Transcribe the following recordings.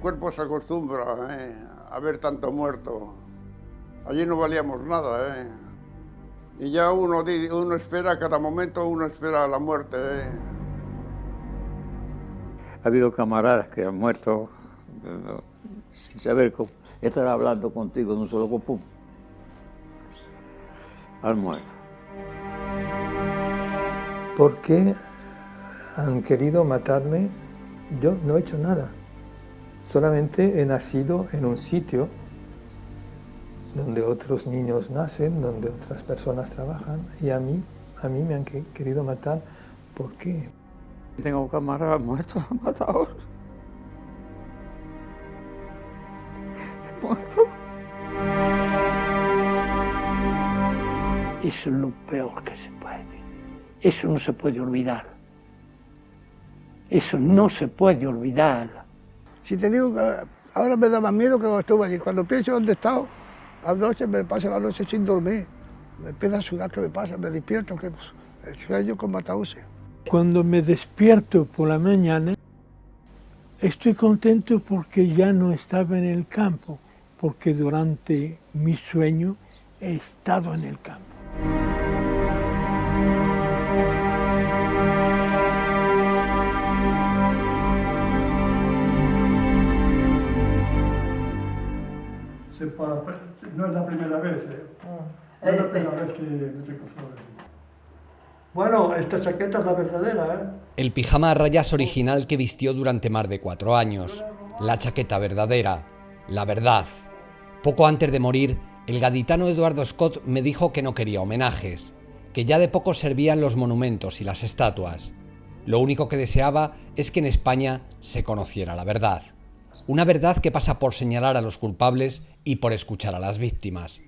cuerpo se acostumbra a ver tanto muerto. Allí no valíamos nada. Y ya uno espera, cada momento uno espera la muerte. Ha habido camaradas que han muerto sin saber cómo. Estar hablando contigo en un solo pum, han muerto. ¿Por qué han querido matarme? Yo no he hecho nada. Solamente he nacido en un sitio donde otros niños nacen, donde otras personas trabajan, y a mí me han querido matar. ¿Por qué? Tengo camaradas muertos, matados. Muertos. Eso es lo peor que se puede. Eso no se puede olvidar. Eso no se puede olvidar. Si te digo que ahora me da más miedo que cuando estuve allí. Cuando pienso dónde he estado, a las noches me paso la noche sin dormir. Me empieza a sudar, ¿qué me pasa? Me despierto, que sueño con Matause. Cuando me despierto por la mañana, estoy contento porque ya no estaba en el campo, porque durante mi sueño he estado en el campo. No es la primera vez, No es la primera vez que me toco flores. Bueno, esta chaqueta es la verdadera, El pijama a rayas original que vistió durante más de 4 años. La chaqueta verdadera. La verdad. Poco antes de morir, el gaditano Eduardo Scott me dijo que no quería homenajes, que ya de poco servían los monumentos y las estatuas. Lo único que deseaba es que en España se conociera la verdad. Una verdad que pasa por señalar a los culpables y por escuchar a las víctimas.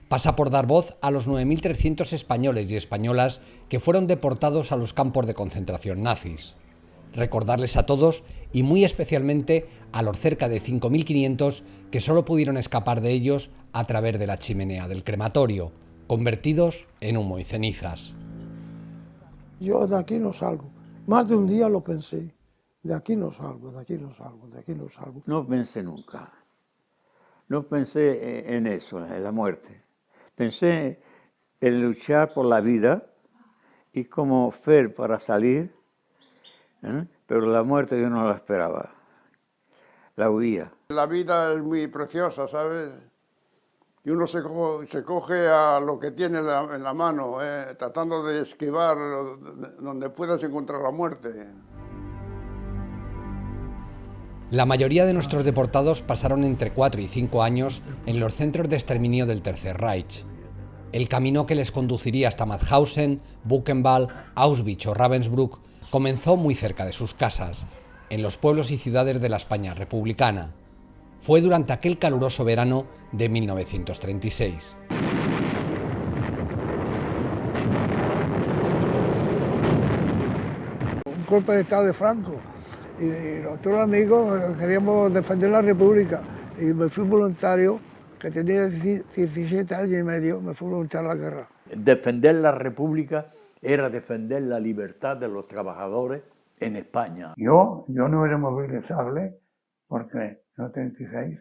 Pasa por dar voz a los 9.300 españoles y españolas que fueron deportados a los campos de concentración nazis. Recordarles a todos y muy especialmente a los cerca de 5.500 que solo pudieron escapar de ellos a través de la chimenea del crematorio, convertidos en humo y cenizas. Yo de aquí no salgo. Más de un día lo pensé. De aquí no salgo, de aquí no salgo, de aquí no salgo. No pensé nunca. No pensé en eso, en la muerte. Pensé en luchar por la vida y cómo hacer para salir, pero la muerte yo no la esperaba. La huía. La vida es muy preciosa, ¿sabes? Y uno se coge a lo que tiene en la mano, tratando de esquivar donde puedas encontrar la muerte. La mayoría de nuestros deportados pasaron entre 4 y 5 años en los centros de exterminio del Tercer Reich. El camino que les conduciría hasta Mauthausen, Buchenwald, Auschwitz o Ravensbrück comenzó muy cerca de sus casas, en los pueblos y ciudades de la España republicana. Fue durante aquel caluroso verano de 1936. Un golpe de Estado de Franco. Y nosotros amigos queríamos defender la República. Y me fui voluntario, que tenía 17 años y medio, me fui voluntario a la guerra. Defender la República era defender la libertad de los trabajadores en España. Yo no era movilizable porque en el 36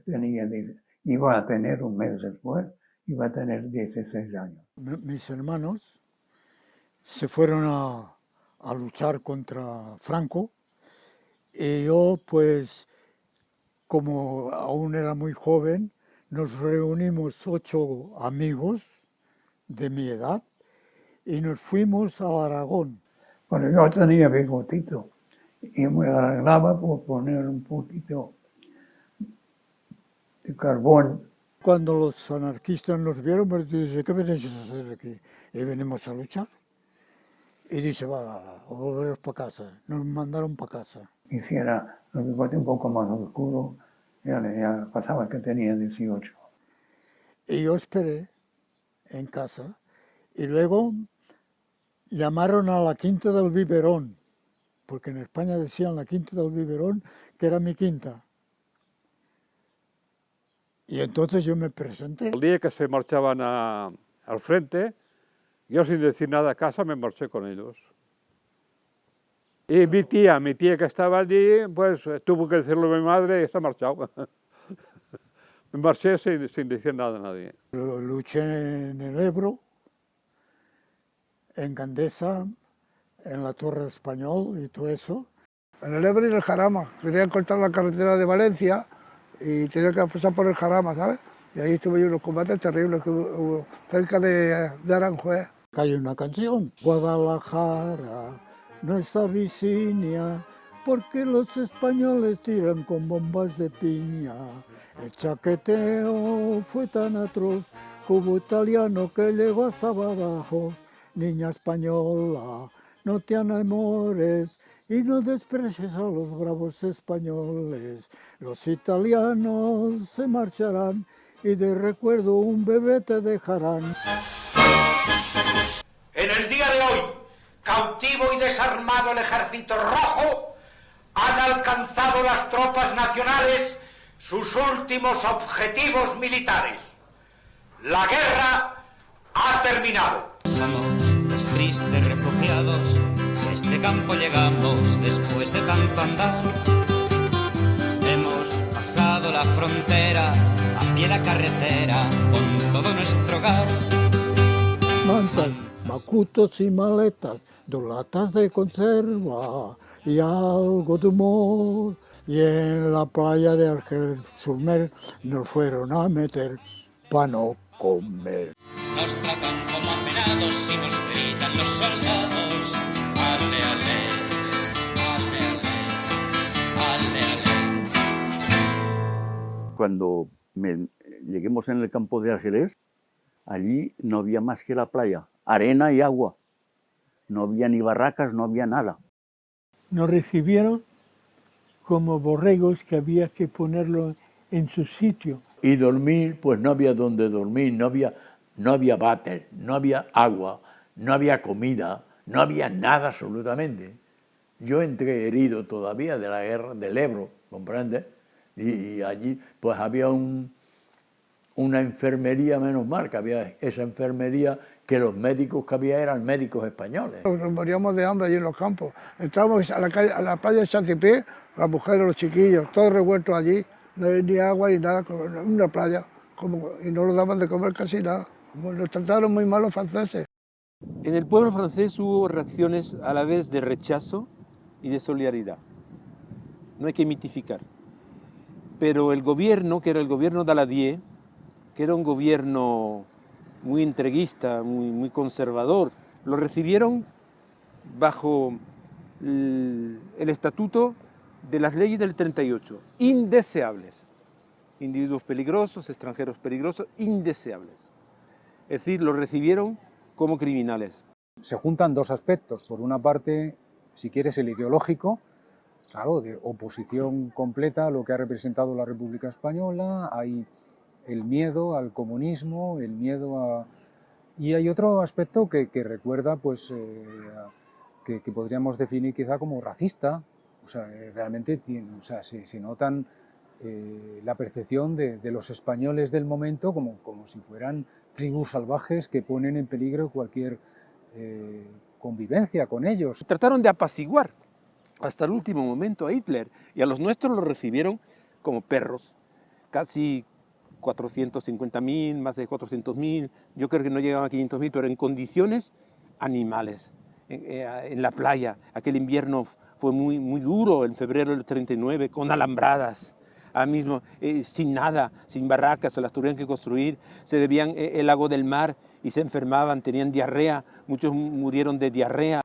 iba a tener un mes después, iba a tener 16 años. Mis hermanos se fueron a luchar contra Franco y yo, pues, como aún era muy joven, nos reunimos 8 amigos de mi edad y nos fuimos a Aragón. Bueno, yo tenía bigotito y me arreglaba por poner un poquito de carbón. Cuando los anarquistas nos vieron, me dice, ¿qué venís a hacer aquí? Y venimos a luchar. Y dice, va, volveros para casa. Nos mandaron para casa. Hiciera el bigote un poco más oscuro, ya pasaba que tenía 18. Y yo esperé en casa y luego llamaron a la Quinta del Biberón, porque en España decían la Quinta del Biberón, que era mi quinta. Y entonces yo me presenté. El día que se marchaban al frente, yo sin decir nada a casa me marché con ellos. Y mi tía que estaba allí, pues tuvo que decirle a mi madre y se ha marchado. Me marché sin decir nada a nadie. Luché en el Ebro, en Gandesa, en la Torre Español y todo eso. En el Ebro y en el Jarama. Querían cortar la carretera de Valencia y tenía que pasar por el Jarama, ¿sabes? Y ahí estuve yo en los combates terribles que hubo cerca de Aranjuez. Hay una canción, Guadalajara, nuestra Virginia, porque los españoles tiran con bombas de piña. El chaqueteo fue tan atroz, que hubo italiano que llegó hasta abajo. Niña española, no te enamores y no desprecies a los bravos españoles. Los italianos se marcharán y de recuerdo un bebé te dejarán. En el día de hoy, cautivo y desarmado el Ejército Rojo, han alcanzado las tropas nacionales sus últimos objetivos militares. La guerra ha terminado. Somos los tristes refugiados, a este campo llegamos después de tanto andar. Hemos pasado la frontera, a pie la carretera, con todo nuestro hogar. Mantas, macutos y maletas, 2 latas de conserva y algo de humor. Y en la playa de Argel Surmer nos fueron a meter pa' no comer. Nos tratan como apenados y nos gritan los soldados. Ale, ale, ale, ale, ale, ale. Cuando lleguemos en el campo de Argelés, allí no había más que la playa, arena y agua. No había ni barracas, no había nada. Nos recibieron como borregos que había que ponerlo en su sitio. Y dormir, pues no había donde dormir, no había váter, no había agua, no había comida, no había nada absolutamente. Yo entré herido todavía de la guerra del Ebro, ¿comprendes? Y allí pues había una enfermería, menos mal, que había esa enfermería, que los médicos que había eran médicos españoles. Nos moríamos de hambre allí en los campos. Entrábamos a la playa de San Ciprián, las mujeres, los chiquillos, todos revueltos allí, no había ni agua ni nada, una playa, y no nos daban de comer casi nada. Nos trataron muy mal los franceses. En el pueblo francés hubo reacciones a la vez de rechazo y de solidaridad. No hay que mitificar. Pero el gobierno, que era el gobierno Daladier, que era un gobierno muy entreguista, muy conservador, lo recibieron bajo el estatuto de las leyes del 38, indeseables. Individuos peligrosos, extranjeros peligrosos, indeseables. Es decir, lo recibieron como criminales. Se juntan 2 aspectos. Por una parte, si quieres, el ideológico, claro, de oposición completa a lo que ha representado la República Española, hay el miedo al comunismo, el miedo a... Y hay otro aspecto que recuerda, pues, que podríamos definir quizá como racista. O sea, realmente se notan la percepción de los españoles del momento como si fueran tribus salvajes que ponen en peligro cualquier convivencia con ellos. Trataron de apaciguar hasta el último momento a Hitler, y a los nuestros los recibieron como perros. Casi 450.000, más de 400.000, yo creo que no llegaban a 500.000, pero en condiciones animales, en la playa. Aquel invierno fue muy duro, en febrero del 39, con alambradas, mismo, sin nada, sin barracas, se las tuvieron que construir, se bebían el agua del mar y se enfermaban, tenían diarrea, muchos murieron de diarrea.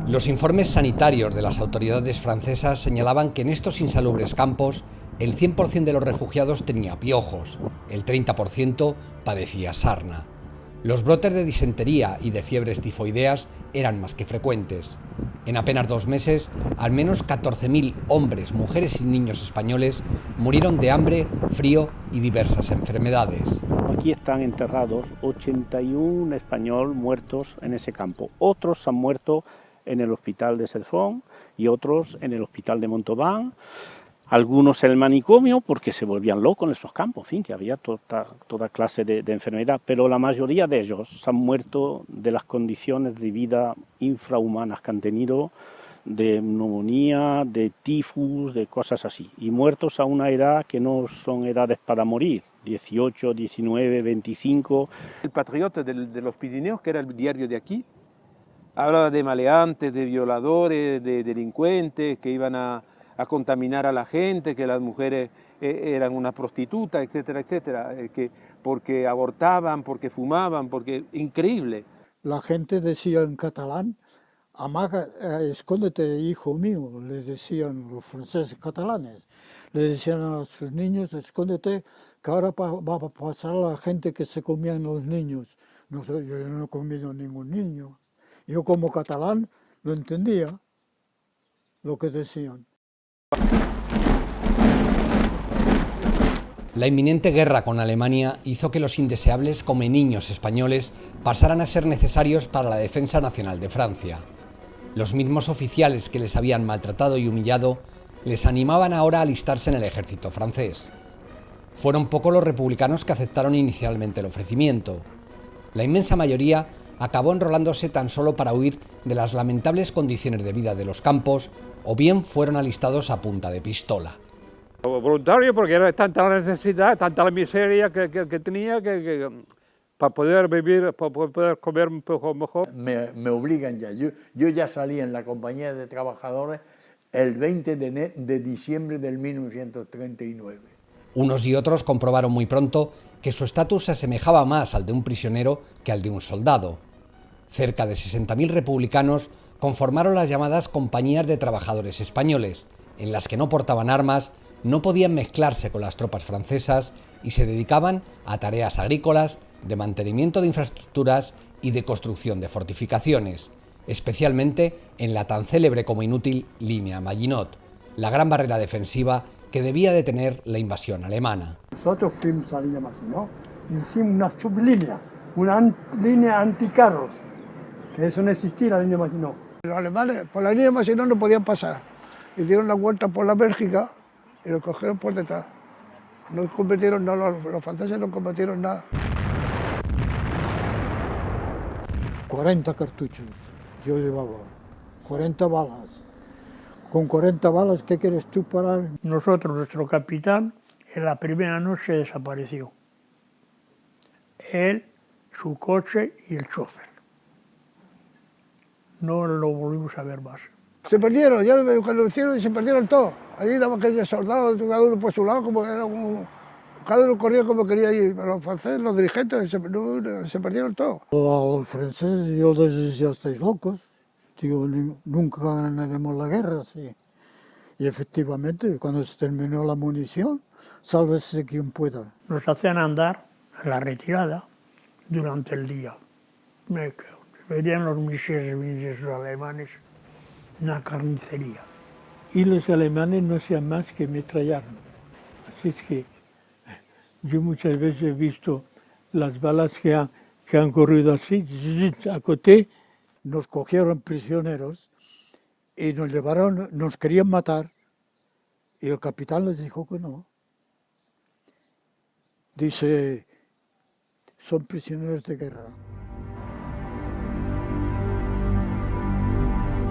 Los informes sanitarios de las autoridades francesas señalaban que en estos insalubres campos el 100% de los refugiados tenía piojos, el 30% padecía sarna. Los brotes de disentería y de fiebres tifoideas eran más que frecuentes. En apenas 2 meses, al menos 14.000 hombres, mujeres y niños españoles murieron de hambre, frío y diversas enfermedades. Aquí están enterrados 81 españoles muertos en ese campo. Otros han muerto en el hospital de Cefrón y otros en el hospital de Montauban. algunos en el manicomio porque se volvían locos en esos campos, en fin, que había toda clase de enfermedad, pero la mayoría de ellos han muerto de las condiciones de vida infrahumanas que han tenido, de neumonía, de tifus, de cosas así, y muertos a una edad que no son edades para morir, 18, 19, 25. El Patriota de los Pirineos, que era el diario de aquí, hablaba de maleantes, de violadores, de delincuentes que iban a contaminar a la gente, que las mujeres eran una prostituta, etcétera, etcétera, porque abortaban, porque fumaban, porque increíble. La gente decía en catalán, amaga, escóndete, hijo mío, les decían los franceses catalanes, les decían a sus niños, escóndete, que ahora va a pasar a la gente que se comían los niños. No sé, yo no he comido ningún niño. Yo como catalán no entendía lo que decían. La inminente guerra con Alemania hizo que los indeseables come niños españoles pasaran a ser necesarios para la defensa nacional de Francia. Los mismos oficiales que les habían maltratado y humillado les animaban ahora a alistarse en el ejército francés. Fueron pocos los republicanos que aceptaron inicialmente el ofrecimiento. La inmensa mayoría acabó enrolándose tan solo para huir de las lamentables condiciones de vida de los campos, o bien fueron alistados a punta de pistola. Voluntario porque era tanta la necesidad, tanta la miseria que tenía que para poder vivir, para poder comer un poco mejor. Me obligan ya. Yo ya salí en la compañía de trabajadores el 20 de diciembre del 1939. Unos y otros comprobaron muy pronto que su estatus se asemejaba más al de un prisionero que al de un soldado. Cerca de 60.000 republicanos conformaron las llamadas Compañías de Trabajadores Españoles, en las que no portaban armas, no podían mezclarse con las tropas francesas y se dedicaban a tareas agrícolas, de mantenimiento de infraestructuras y de construcción de fortificaciones, especialmente en la tan célebre como inútil línea Maginot, la gran barrera defensiva que debía detener la invasión alemana. Nosotros fuimos a la línea Maginot y hicimos una sublínea, una línea anticarros, que eso no existía la línea Maginot. Los alemanes por la línea Maginot no podían pasar y dieron la vuelta por la Bélgica y los cogieron por detrás. No cometieron nada, los franceses no cometieron nada. 40 cartuchos yo llevaba, 40 balas. Con 40 balas, ¿qué quieres tú parar? Nosotros, nuestro capitán, en la primera noche desapareció. Él, su coche y el chofer. No lo volvimos a ver más. Se perdieron, ya cuando lo hicieron se perdieron todos. Allí la vaquilla de soldados, cada uno por su lado, cada uno corría como quería ir. Los franceses, los dirigentes, se perdieron todos. A los franceses yo les decía, estáis locos. Digo, nunca ganaremos la guerra, sí. Y efectivamente, cuando se terminó la munición, sálvese quien pueda. Nos hacían andar en la retirada durante el día. Venían los misiles alemanes, una carnicería. Y los alemanes no hacían más que metrallarnos. Así es que yo muchas veces he visto las balas que han corrido así, a coté. Nos cogieron prisioneros y nos llevaron, nos querían matar y el capitán les dijo que no. Dice, son prisioneros de guerra.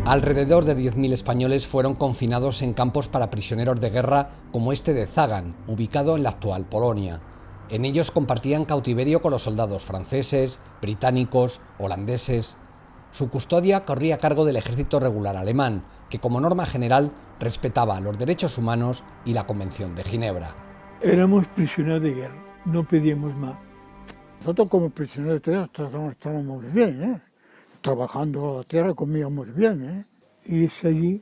Alrededor de 10.000 españoles fueron confinados en campos para prisioneros de guerra como este de Zagan, ubicado en la actual Polonia. En ellos compartían cautiverio con los soldados franceses, británicos, holandeses. Su custodia corría a cargo del ejército regular alemán, que como norma general respetaba los derechos humanos y la Convención de Ginebra. Éramos prisioneros de guerra, no pedíamos más. Nosotros como prisioneros de guerra estábamos bien, ¿eh? Trabajando la tierra comíamos bien, ¿eh? Y es allí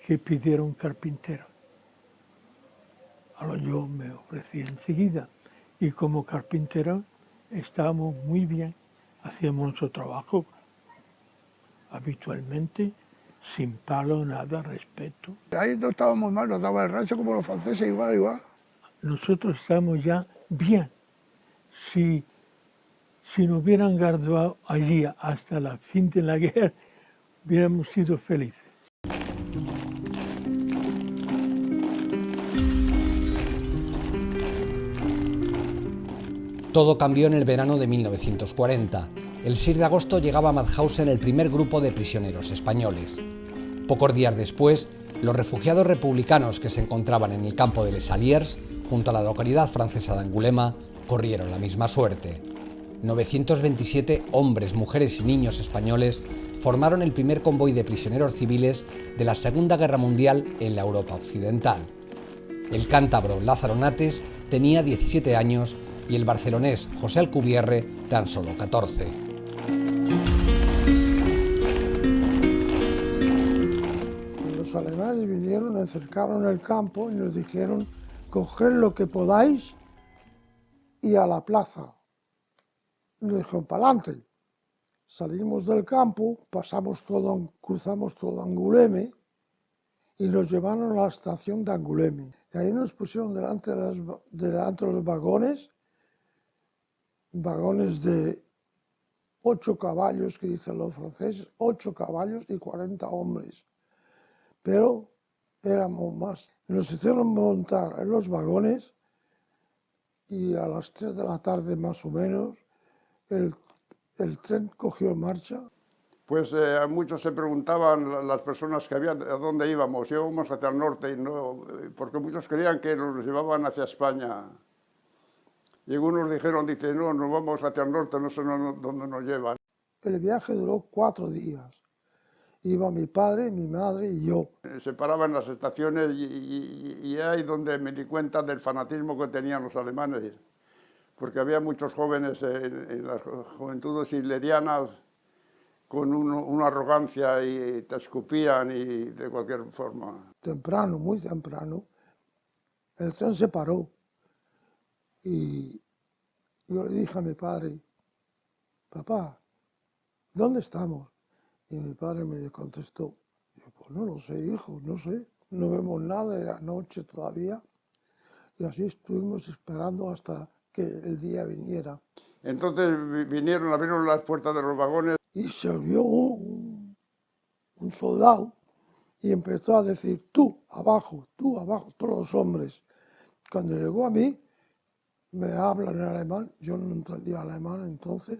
que pidieron carpintero. Ahora yo me ofrecí enseguida y como carpintero estábamos muy bien. Hacíamos nuestro trabajo habitualmente, sin palo, nada, respeto. Ahí no estábamos mal, nos daba el rancho como los franceses, igual. Nosotros estábamos ya bien. Si nos hubieran guardado allí hasta el fin de la guerra, hubiéramos sido felices. Todo cambió en el verano de 1940. El 6 de agosto llegaba a Mauthausen el primer grupo de prisioneros españoles. Pocos días después, los refugiados republicanos que se encontraban en el campo de Les Alliers, junto a la localidad francesa de Angulema, corrieron la misma suerte. 927 hombres, mujeres y niños españoles formaron el primer convoy de prisioneros civiles de la Segunda Guerra Mundial en la Europa occidental. El cántabro Lázaro Nates tenía 17 años y el barcelonés José Alcubierre tan solo 14. Los alemanes vinieron, encercaron el campo y nos dijeron: coged lo que podáis y a la plaza. Nos dijeron: para adelante. Salimos del campo, cruzamos todo Anguleme y nos llevaron a la estación de Anguleme. Y ahí nos pusieron delante de los vagones de 8 caballos, que dicen los franceses, 8 caballos y 40 hombres. Pero éramos más. Nos hicieron montar en los vagones y a las 3 de la tarde más o menos el tren cogió marcha. Pues muchos se preguntaban, las personas que había, a dónde íbamos. Íbamos hacia el norte, porque muchos creían que nos llevaban hacia España. Y algunos dijeron, no, nos vamos hacia el norte, no sé dónde nos llevan. El viaje duró 4 días. Iba mi padre, mi madre y yo. Se paraban en las estaciones y ahí donde me di cuenta del fanatismo que tenían los alemanes. Porque había muchos jóvenes en las juventudes hitlerianas con una arrogancia y te escupían y de cualquier forma. Temprano, muy temprano, el tren se paró y yo le dije a mi padre: papá, ¿dónde estamos? Y mi padre me contestó: pues no lo sé, hijo, no sé, no vemos nada, era noche todavía. Y así estuvimos esperando hasta que el día viniera. Entonces abrieron las puertas de los vagones. Y se vio un soldado y empezó a decir: tú abajo, todos los hombres. Cuando llegó a mí, me hablan en alemán, yo no entendía alemán entonces,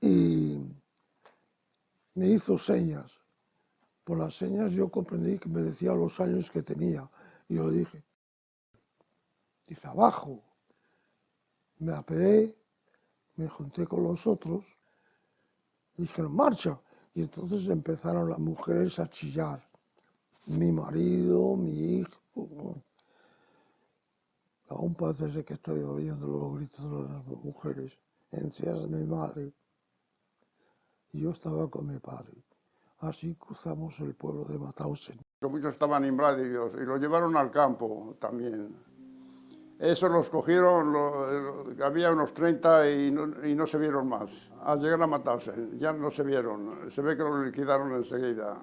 y me hizo señas. Por las señas yo comprendí que me decía los años que tenía. Y yo dije: dice, abajo. Me apeé, me junté con los otros, dijeron: marcha. Y entonces empezaron las mujeres a chillar. Mi marido, mi hijo. Aún parece ser que estoy oyendo los gritos de las mujeres. Encima de mi madre. Y yo estaba con mi padre. Así cruzamos el pueblo de Mauthausen. Muchos estaban invadidos y los llevaron al campo también. Eso los cogieron, había unos 30 y no se vieron más. Al llegar a Mauthausen ya no se vieron, se ve que los liquidaron enseguida.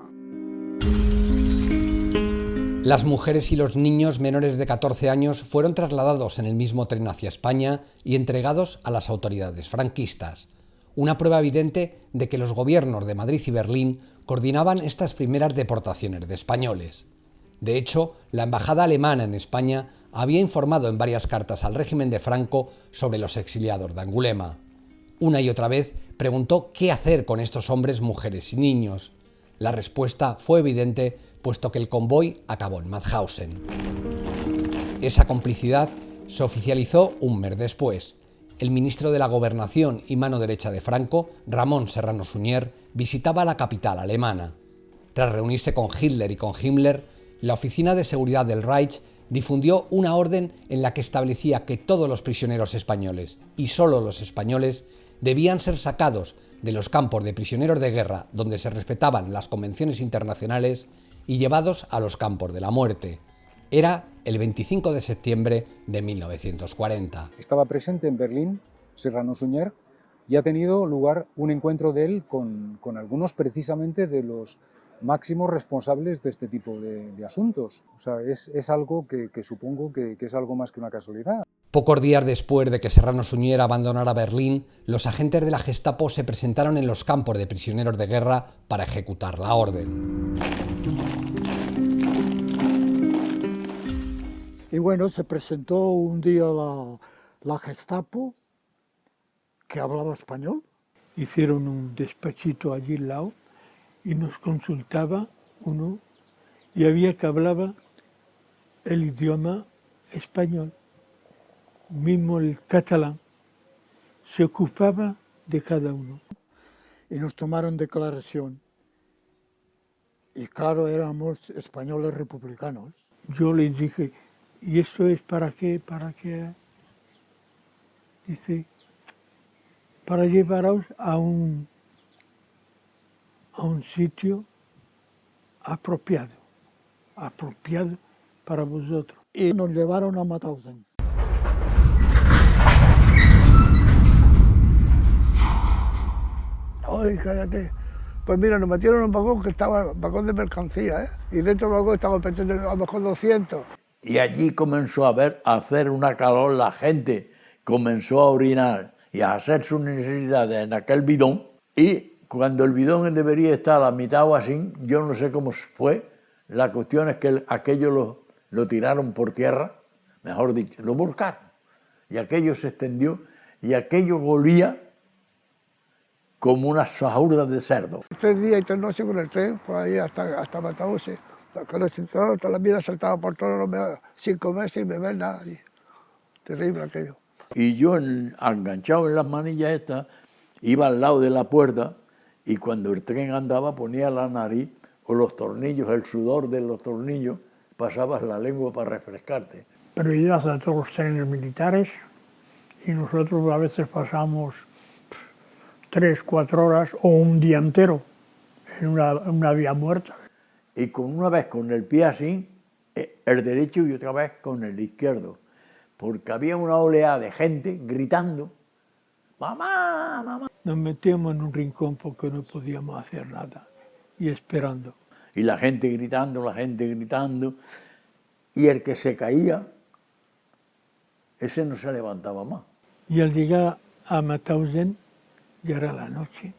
Las mujeres y los niños menores de 14 años fueron trasladados en el mismo tren hacia España y entregados a las autoridades franquistas. Una prueba evidente de que los gobiernos de Madrid y Berlín coordinaban estas primeras deportaciones de españoles. De hecho, la embajada alemana en España había informado en varias cartas al régimen de Franco sobre los exiliados de Angulema. Una y otra vez preguntó qué hacer con estos hombres, mujeres y niños. La respuesta fue evidente, puesto que el convoy acabó en Mauthausen. Esa complicidad se oficializó un mes después. El ministro de la Gobernación y mano derecha de Franco, Ramón Serrano Suñer, visitaba la capital alemana. Tras reunirse con Hitler y con Himmler, la Oficina de Seguridad del Reich difundió una orden en la que establecía que todos los prisioneros españoles, y solo los españoles, debían ser sacados de los campos de prisioneros de guerra donde se respetaban las convenciones internacionales y llevados a los campos de la muerte. Era el 25 de septiembre de 1940. Estaba presente en Berlín Serrano Suñer y ha tenido lugar un encuentro de él con algunos precisamente de los máximos responsables de este tipo de asuntos. O sea, es algo que supongo que es algo más que una casualidad. Pocos días después de que Serrano Suñer abandonara Berlín, los agentes de la Gestapo se presentaron en los campos de prisioneros de guerra para ejecutar la orden. Y bueno, se presentó un día la Gestapo, que hablaba español. Hicieron un despachito allí al lado y nos consultaba uno y había que hablaba el idioma español, mismo el catalán, se ocupaba de cada uno. Y nos tomaron declaración. Y claro, éramos españoles republicanos. Yo les dije, ¿y esto es para qué? ¿Para qué? Dice, para llevaros a un sitio apropiado para vosotros. Y nos llevaron a Mauthausen. Ay, cállate. Pues mira, nos metieron en un vagón que estaba, vagón de mercancía, ¿eh? Y dentro del vagón estaban a lo mejor 200. Y allí comenzó a hacer una calor la gente, comenzó a orinar y a hacer sus necesidades en aquel bidón. Y cuando el bidón debería estar a mitad o así, yo no sé cómo fue, la cuestión es que aquello lo tiraron por tierra, mejor dicho, lo volcaron. Y aquello se extendió y aquello golía como unas sajurdas de cerdo. 3 días y 3 noches con el tren, pues ahí hasta Mauthausen. Con el cinturón, toda la vida saltaba por todos los sin comer, sin beber, nada. Y terrible aquello. Y yo, enganchado en las manillas estas, iba al lado de la puerta y cuando el tren andaba ponía la nariz o los tornillos, el sudor de los tornillos, pasabas la lengua para refrescarte. Pero ibas a todos los trenes militares y nosotros a veces pasamos 3, 4 horas o un día entero en una vía muerta. Y una vez con el pie así, el derecho y otra vez con el izquierdo, porque había una oleada de gente gritando, ¡mamá, mamá! Nos metíamos en un rincón porque no podíamos hacer nada y esperando. Y la gente gritando, y el que se caía, ese no se levantaba más. Y al llegar a Mauthausen ya era la noche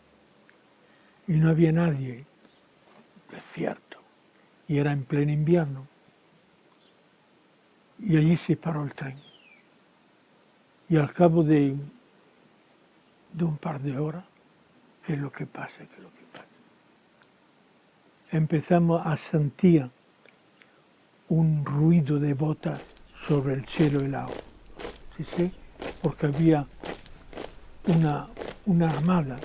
y no había nadie, desierto, y era en pleno invierno. Y allí se paró el tren. Y al cabo de un par de horas, ¿qué es lo que pasa? Empezamos a sentir un ruido de botas sobre el cielo helado. ¿Sí? Porque había una armada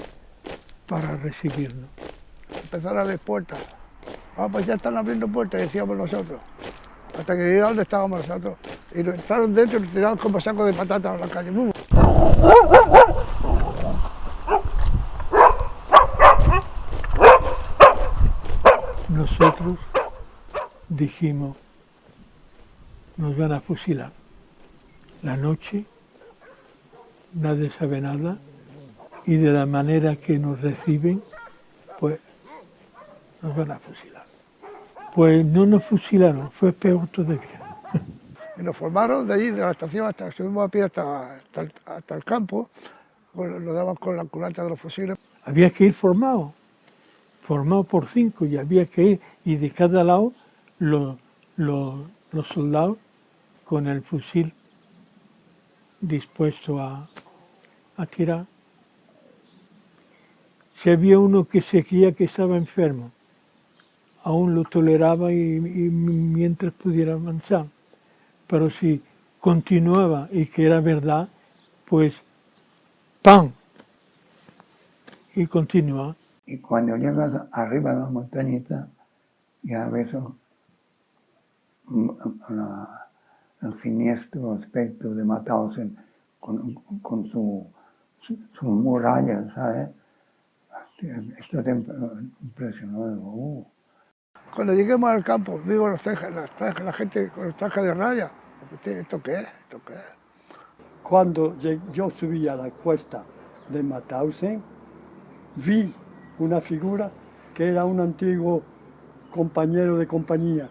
para recibirnos. Empezaron a abrir puertas. Ah, pues ya están abriendo puertas, decíamos nosotros. Hasta que llegamos donde estábamos nosotros. Y nos entraron dentro y nos tiraron como sacos de patatas a la calle. Nosotros dijimos, nos van a fusilar. La noche, nadie sabe nada, y de la manera que nos reciben, pues nos van a fusilar. Pues no nos fusilaron, fue peor todavía. Y nos formaron de allí, de la estación, hasta subimos a pie hasta el campo, nos daban con la culata de los fusiles. Había que ir formado por 5, y había que ir, y de cada lado los soldados con el fusil dispuesto a tirar. Si había uno que se creía que estaba enfermo, aún lo toleraba y mientras pudiera avanzar. Pero si continuaba y que era verdad, pues ¡pam! Y continúa. Y cuando llegas arriba de la montañita, ya ves el siniestro aspecto de Mauthausen con su muralla, ¿sabes? Esto te impresionó. Cuando lleguemos al campo, vimos la gente con los trajes de raya. ¿Esto qué es? Cuando yo subí a la cuesta de Mauthausen, vi una figura que era un antiguo compañero de compañía,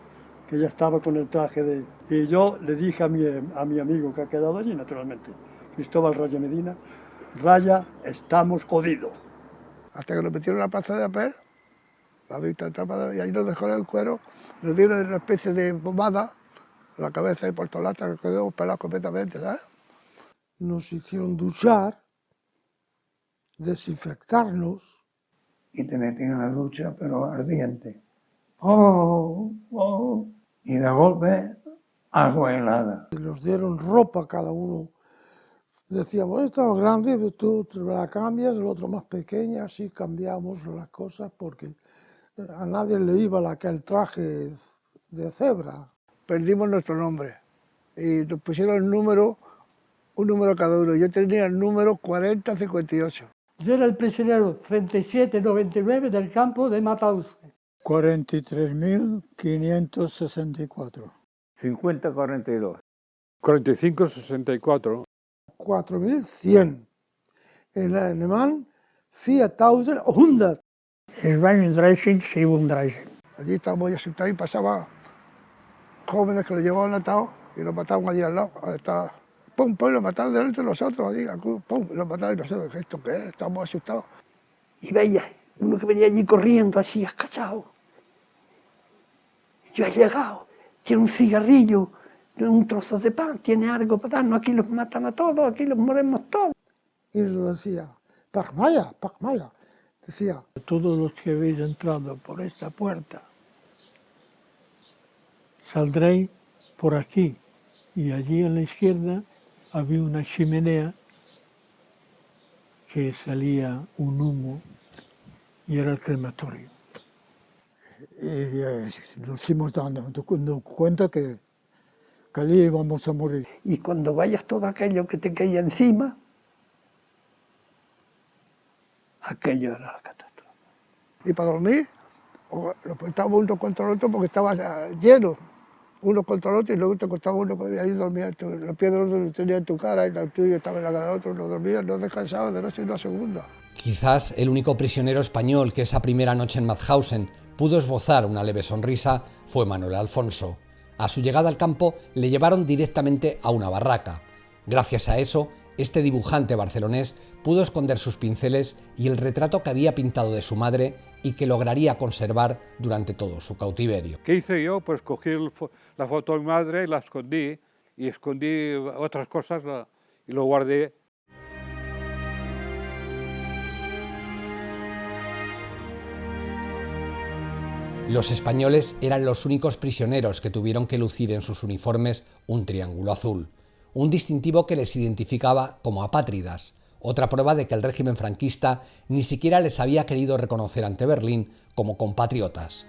que ya estaba con el traje Y yo le dije a mi amigo que ha quedado allí, naturalmente, Cristóbal Raya Medina, Raya, estamos jodidos. Hasta que nos metieron en la plaza de Apel, la vista atrapada, y ahí nos dejaron el cuero, nos dieron una especie de pomada, la cabeza y por todas las que quedamos pelados completamente, ¿sabes? nos hicieron duchar, desinfectarnos. Y te metían en la ducha, pero ardiente. ¡Oh! ¡Oh! Y de golpe, agua helada. Nos dieron ropa cada uno. Decíamos, esta es grande, tú la cambias, el otro más pequeña, así cambiamos las cosas porque a nadie le iba aquel traje de cebra. Perdimos nuestro nombre y nos pusieron un número cada uno. Yo tenía el número 4058. Yo era el prisionero 3799 del campo de Mauthausen. 43.564. 50-42. 45-64. 4100. En alemán, 4100. Es 37. Allí estábamos ya sentados y pasaban jóvenes que lo llevaban atados y lo mataban allí al lado. Estaba, pum, pum, lo mataron delante de nosotros, allí, pum, lo mataron y nosotros, ¿esto qué es? Estamos asustados. Y veía uno que venía allí corriendo así, escachado. Yo he llegado, tiene un cigarrillo, un trozo de pan, tiene algo para darnos, aquí los matan a todos, aquí los moremos todos. Y nos decía, Pagmaya, Pagmaya. Decía, todos los que habéis entrado por esta puerta, saldréis por aquí. Y allí a la izquierda había una chimenea que salía un humo y era el crematorio. Y nos fuimos dando cuenta que allí íbamos a morir. Y cuando vayas todo aquello que te caía encima, aquello era la catástrofe. Y para dormir, lo estábamos uno contra el otro porque estaba lleno, uno contra el otro, y luego te acostaba uno y ahí dormía, los pies del otro lo tenía en tu cara y el tuyo estaba en la cara del otro, no dormía, no descansaba de noche ni una segunda. Quizás el único prisionero español que esa primera noche en Mauthausen pudo esbozar una leve sonrisa fue Manuel Alfonso. A su llegada al campo le llevaron directamente a una barraca. Gracias a eso, este dibujante barcelonés pudo esconder sus pinceles y el retrato que había pintado de su madre y que lograría conservar durante todo su cautiverio. ¿Qué hice yo? Pues cogí la foto de mi madre y la escondí, y escondí otras cosas y lo guardé. Los españoles eran los únicos prisioneros que tuvieron que lucir en sus uniformes un triángulo azul, un distintivo que les identificaba como apátridas, otra prueba de que el régimen franquista ni siquiera les había querido reconocer ante Berlín como compatriotas.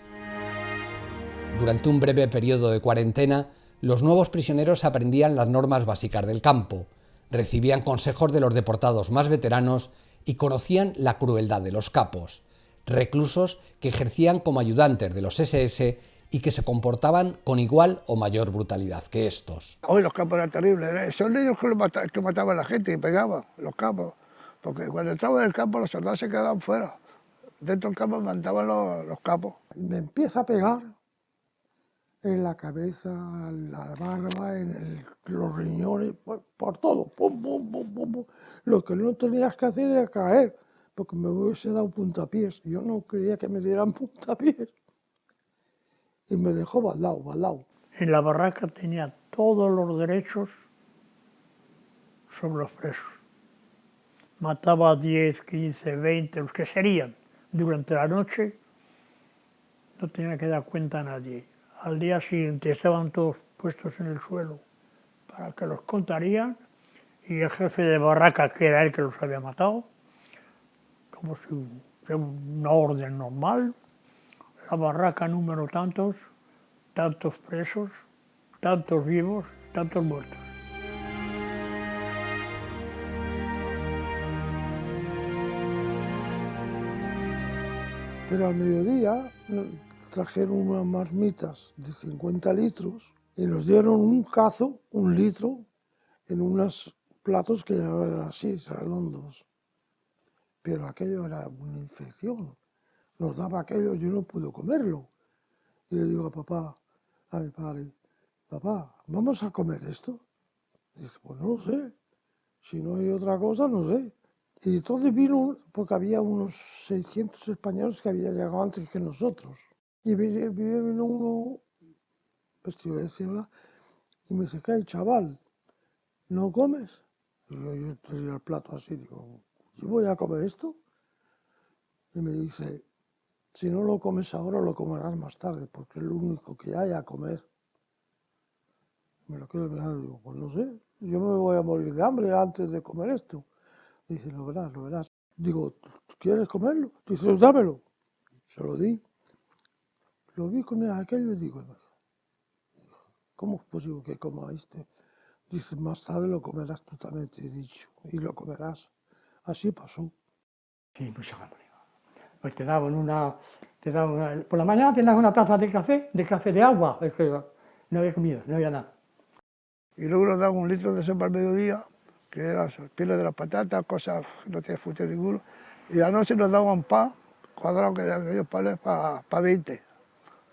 Durante un breve periodo de cuarentena, los nuevos prisioneros aprendían las normas básicas del campo, recibían consejos de los deportados más veteranos y conocían la crueldad de los capos, reclusos que ejercían como ayudantes de los SS y que se comportaban con igual o mayor brutalidad que estos. Hoy los capos eran terribles, son ellos que mataban a la gente y pegaban, los capos, porque cuando entraban en el campo los soldados se quedaban fuera, dentro del campo mandaban los capos. Me empieza a pegar en la cabeza, en la barba, en los riñones, por todo, pum, pum, pum, pum, pum. Lo que no tenías que hacer era caer, porque me hubiese dado puntapiés. Yo no quería que me dieran puntapiés. Y me dejó baldao. En la barraca tenía todos los derechos sobre los presos. Mataba a 10, 15, 20, los que serían. Durante la noche no tenía que dar cuenta a nadie. Al día siguiente estaban todos puestos en el suelo para que los contarían y el jefe de barraca, que era él que los había matado, como si fuera una orden normal, la barraca número tantos presos, tantos vivos, tantos muertos. Pero al mediodía trajeron unas marmitas de 50 litros y nos dieron un cazo, 1 litro, en unos platos que eran así, redondos. Pero aquello era una infección. Nos daba aquello, yo no pude comerlo. Y le digo a mi padre, papá, ¿vamos a comer esto? Y dice, pues no sé, si no hay otra cosa, no sé. Y entonces vino, porque había unos 600 españoles que habían llegado antes que nosotros. Y vino uno, vestido de ciudad, y me dice, ¿qué hay, chaval? ¿No comes? Y yo tenía el plato así, digo, ¿yo voy a comer esto? Y me dice, si no lo comes ahora, lo comerás más tarde, porque es lo único que hay a comer. Me lo quedo mirando, digo, pues no sé, yo me voy a morir de hambre antes de comer esto. Dice, lo verás, lo verás. Digo, ¿quieres comerlo? Dice, dámelo. Se lo di. Lo vi con aquello y digo, ¿cómo es posible que coma este? Dice, más tarde lo comerás, tú también te he dicho, y lo comerás. Así pasó. Sí, mucha hambre. Pues te daban por la mañana tenías una taza de café de agua, es que no había comida, no había nada. Y luego nos daban 1 litro de sopa al mediodía, que era pieles de las patatas, cosas que no tenía fruto ninguno. Y a la noche nos daban pan cuadrado, que eran aquellos panes para 20.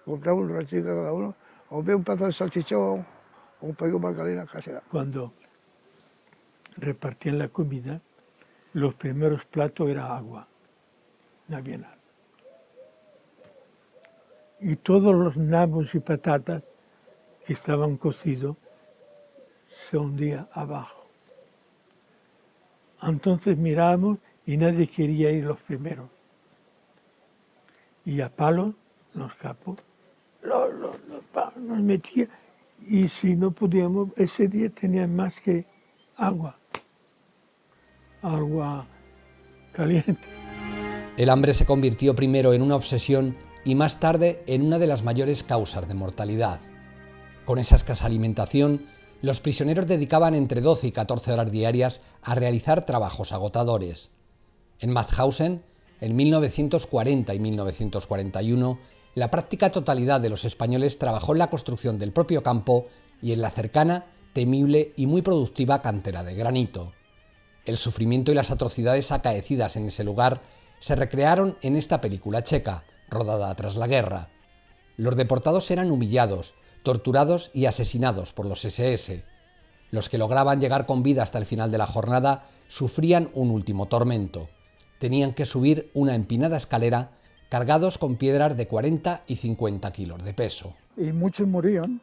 Compraba un ranchito cada uno, o bien un plato de salchichón, o un pedazo de margarina casera. Cuando repartían la comida, los primeros platos era agua, no había nada. Y todos los nabos y patatas que estaban cocidos se hundían abajo. Entonces mirábamos y nadie quería ir los primeros. Y a palos, los capos, nos metían. Y si no podíamos, ese día tenían más que agua caliente. El hambre se convirtió primero en una obsesión y más tarde en una de las mayores causas de mortalidad. Con esa escasa alimentación, los prisioneros dedicaban entre 12 y 14 horas diarias a realizar trabajos agotadores. En Mauthausen, en 1940 y 1941, la práctica totalidad de los españoles trabajó en la construcción del propio campo y en la cercana, temible y muy productiva cantera de granito. El sufrimiento y las atrocidades acaecidas en ese lugar se recrearon en esta película checa, rodada tras la guerra. Los deportados eran humillados, torturados y asesinados por los SS. Los que lograban llegar con vida hasta el final de la jornada sufrían un último tormento. Tenían que subir una empinada escalera cargados con piedras de 40 y 50 kilos de peso. Y muchos morían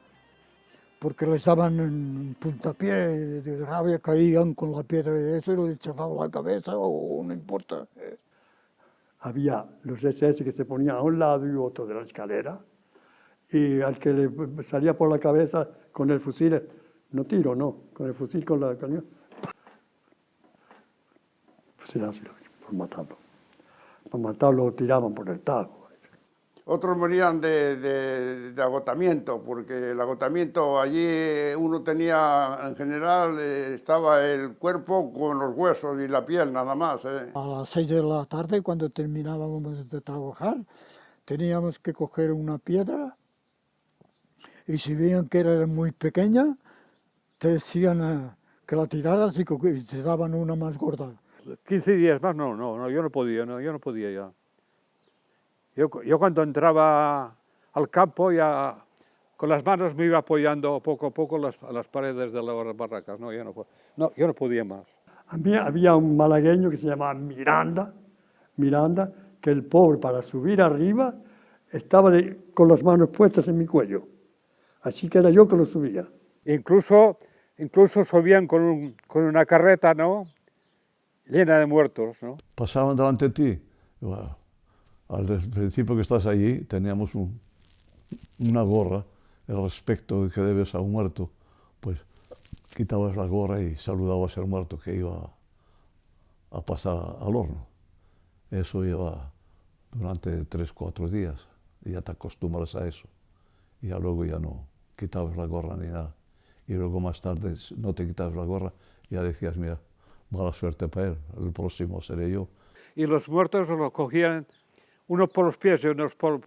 porque les daban en puntapié de rabia, caían con la piedra y eso y les chafaban la cabeza o no importa. Había los SS que se ponían a un lado y otro de la escalera, y al que le salía por la cabeza con el fusil, no tiro, no, con el fusil, con la cañón, fusilárselo, por matarlo. Por matarlo tiraban por el tajo. Otros morían de agotamiento, porque el agotamiento allí uno tenía, en general, estaba el cuerpo con los huesos y la piel nada más. A las 6 de la tarde, cuando terminábamos de trabajar, teníamos que coger una piedra y si veían que era muy pequeña, te decían que la tiraras y te daban una más gorda. 15 días más, no, yo no podía ya. Yo cuando entraba al campo ya con las manos me iba apoyando poco a poco a las paredes de las barracas. No, yo no podía más. Había un malagueño que se llamaba Miranda, que el pobre para subir arriba estaba con las manos puestas en mi cuello. Así que era yo que lo subía. Incluso subían con una carreta, ¿no?, llena de muertos, ¿no? Pasaban delante de ti. Bueno, al principio que estás allí teníamos una gorra, el respeto que debes a un muerto, pues quitabas la gorra y saludabas al muerto que iba a pasar al horno. Eso iba durante 3-4 días y ya te acostumbras a eso. Y ya luego ya no quitabas la gorra ni nada. Y luego más tarde no te quitabas la gorra y ya decías, mira, mala suerte para él, el próximo seré yo. Y los muertos los cogían unos por los pies y unos por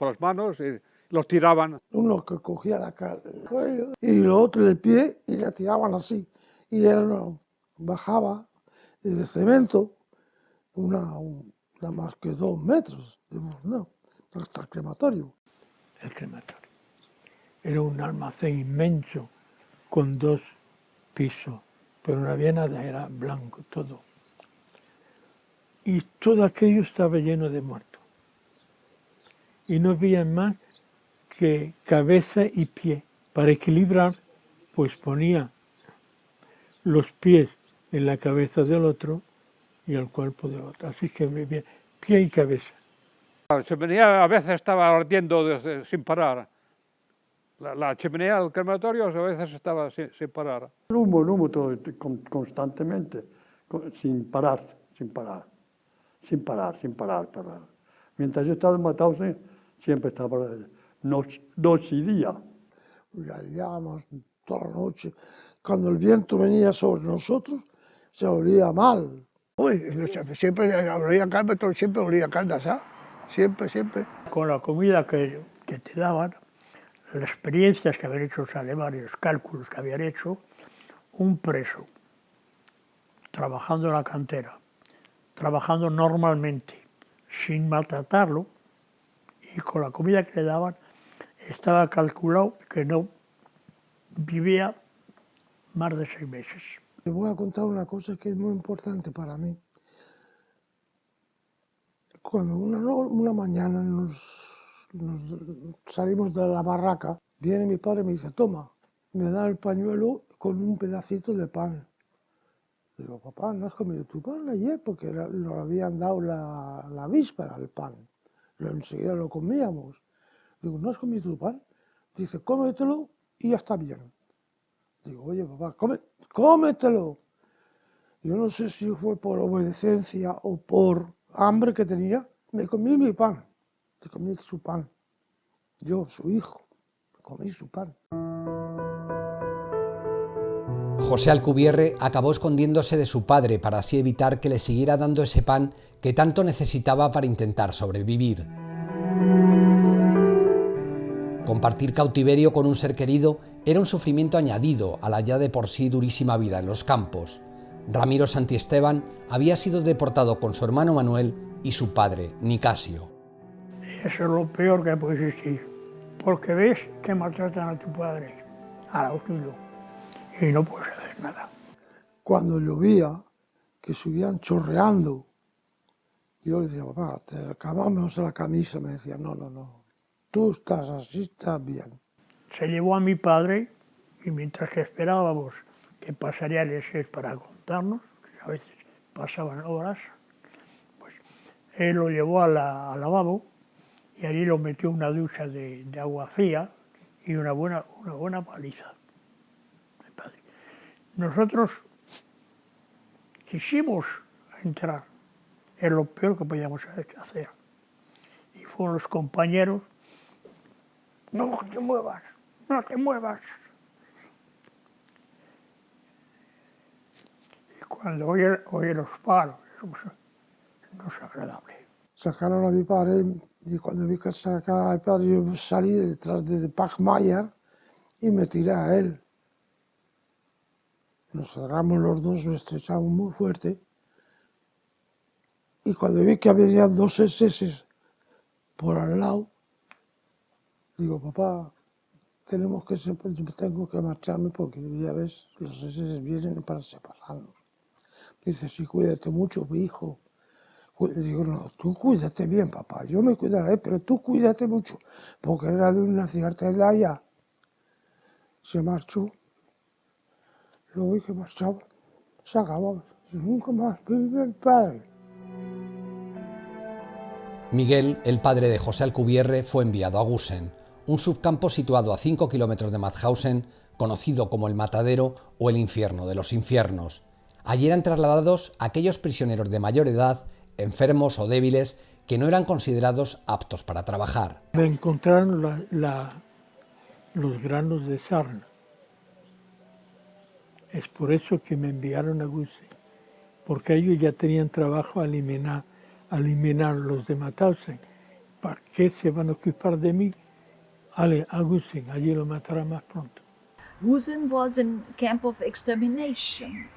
las manos y los tiraban. Uno que cogía la cara y lo otro el pie y la tiraban así. Y bajaba de cemento una más que 2 metros, hasta el crematorio. El crematorio era un almacén inmenso con 2 pisos, pero no había nada, era blanco todo. Y todo aquello estaba lleno de muertos. Y no había más que cabeza y pie. Para equilibrar, pues ponía los pies en la cabeza del otro y el cuerpo del otro. Así que pie y cabeza. La chimenea a veces estaba ardiendo sin parar. La chimenea del crematorio a veces estaba sin parar. El humo todo, constantemente, sin parar. Mientras yo estaba en Mauthausen, siempre estaba noche y día. La llamas toda la noche. Cuando el viento venía sobre nosotros, se olía mal. Uy, siempre olía carne, siempre olía carne asada. Siempre. Con la comida que te daban, las experiencias que habían hecho los alemanes, los cálculos que habían hecho, un preso, trabajando en la cantera, trabajando normalmente, sin maltratarlo, y con la comida que le daban, estaba calculado que no vivía más de 6 meses. Te voy a contar una cosa que es muy importante para mí. Cuando una mañana nos salimos de la barraca, viene mi padre y me dice, toma, me da el pañuelo con un pedacito de pan. Digo, papá, ¿no has comido tu pan ayer? Porque nos habían dado la víspera el pan. Enseguida lo comíamos. Digo, ¿no has comido tu pan? Dice, cómetelo y ya está bien. Digo, oye, papá, cómetelo. Yo no sé si fue por obediencia o por hambre que tenía, me comí mi pan. Me comí su pan. Yo, su hijo, me comí su pan. José Alcubierre acabó escondiéndose de su padre para así evitar que le siguiera dando ese pan que tanto necesitaba para intentar sobrevivir. Compartir cautiverio con un ser querido era un sufrimiento añadido a la ya de por sí durísima vida en los campos. Ramiro Santiesteban había sido deportado con su hermano Manuel y su padre, Nicasio. Eso es lo peor que puede existir, porque ves que maltratan a tu padre, a la tuyo, y no puedes hacer nada. Cuando llovía, que subían chorreando, yo le decía, papá, te acabamos la camisa. Me decía, no, tú estás así, estás bien. Se llevó a mi padre y mientras que esperábamos que pasaría el ESES para contarnos, que a veces pasaban horas, pues él lo llevó al lavabo y allí lo metió una ducha de agua fría y una buena paliza. Nosotros quisimos entrar, es lo peor que podíamos hacer. Y fueron los compañeros, no te muevas. Y cuando oye los palos, no es agradable. Sacaron a mi padre y cuando vi que sacaron a mi padre yo salí detrás de Pachmayer y me tiré a él. Nos agarramos los dos, nos estrechamos muy fuerte y cuando vi que había 2 SS por al lado, digo, papá, tengo que marcharme porque ya ves, los SS vienen para separarnos. Dice, sí, cuídate mucho, mi hijo. Digo, no, tú cuídate bien, papá, yo me cuidaré, pero tú cuídate mucho, porque era de una cierta edad ya. Se marchó, lo vi que marchaba, se acabó, nunca más, vive mi padre. Miguel, el padre de José Alcubierre, fue enviado a Gusen, un subcampo situado a 5 kilómetros de Mauthausen, conocido como el Matadero o el Infierno de los Infiernos. Allí eran trasladados aquellos prisioneros de mayor edad, enfermos o débiles, que no eran considerados aptos para trabajar. Me encontraron los granos de sarna. Es por eso que me enviaron a Gusen, porque ellos ya tenían trabajo a eliminar los de Mauthausen. ¿Para qué se van a ocupar de mí? Ale, a Gusen, allí lo matarán más pronto. Gusen was a camp of extermination.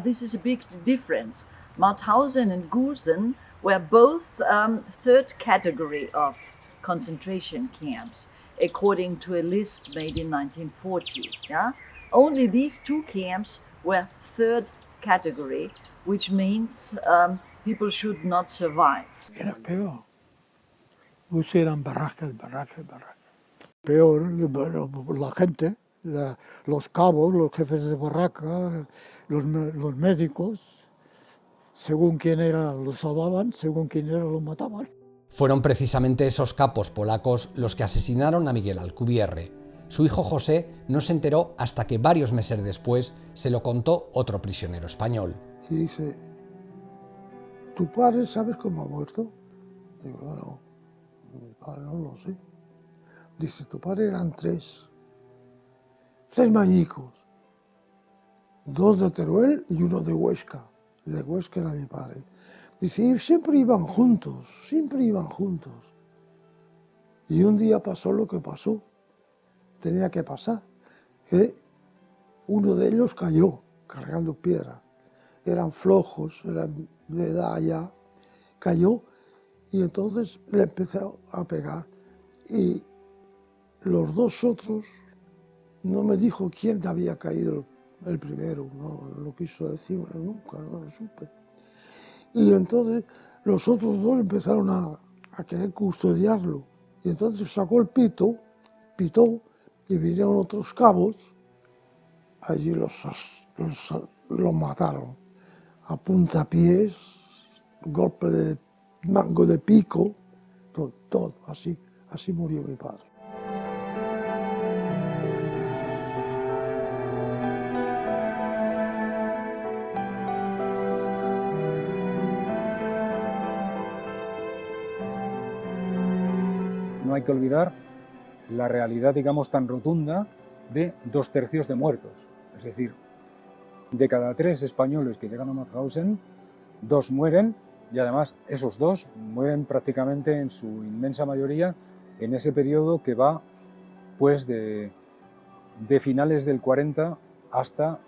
This is a big difference. Mauthausen and Gusen were both third category of concentration camps, according to a list made in 1940. Yeah? Only these 2 camps were third category, which means people should not survive. Era peor. Gusen eran barracas. Peor, bueno, la gente los cabos, los jefes de barraca, los médicos, según quién era los salvaban, según quién era los mataban. Fueron precisamente esos capos polacos los que asesinaron a Miguel Alcubierre. Su hijo José no se enteró hasta que varios meses después se lo contó otro prisionero español. Y dice, ¿tu padre sabes cómo ha muerto? Digo, no, mi padre no lo sé. Dice, tu padre eran tres mañicos, dos de Teruel y uno de Huesca. El de Huesca era mi padre. Dice, y siempre iban juntos, siempre iban juntos. Y un día pasó lo que pasó, tenía que pasar, que uno de ellos cayó cargando piedras. Eran flojos, eran de edad ya, cayó y entonces le empezó a pegar. Y los dos otros, no me dijo quién había caído el primero, no lo quiso decir nunca, no lo supe. Y entonces los otros dos empezaron a querer custodiarlo. Y entonces sacó el pitó, y vinieron otros cabos, allí los mataron. A puntapiés, golpe de mango de pico, todo, así murió mi padre. No hay que olvidar la realidad, digamos, tan rotunda de 2/3 de muertos. Es decir, de cada 3 españoles que llegan a Mauthausen, 2 mueren, y además esos 2 mueren prácticamente en su inmensa mayoría en ese periodo que va pues de finales del 40 hasta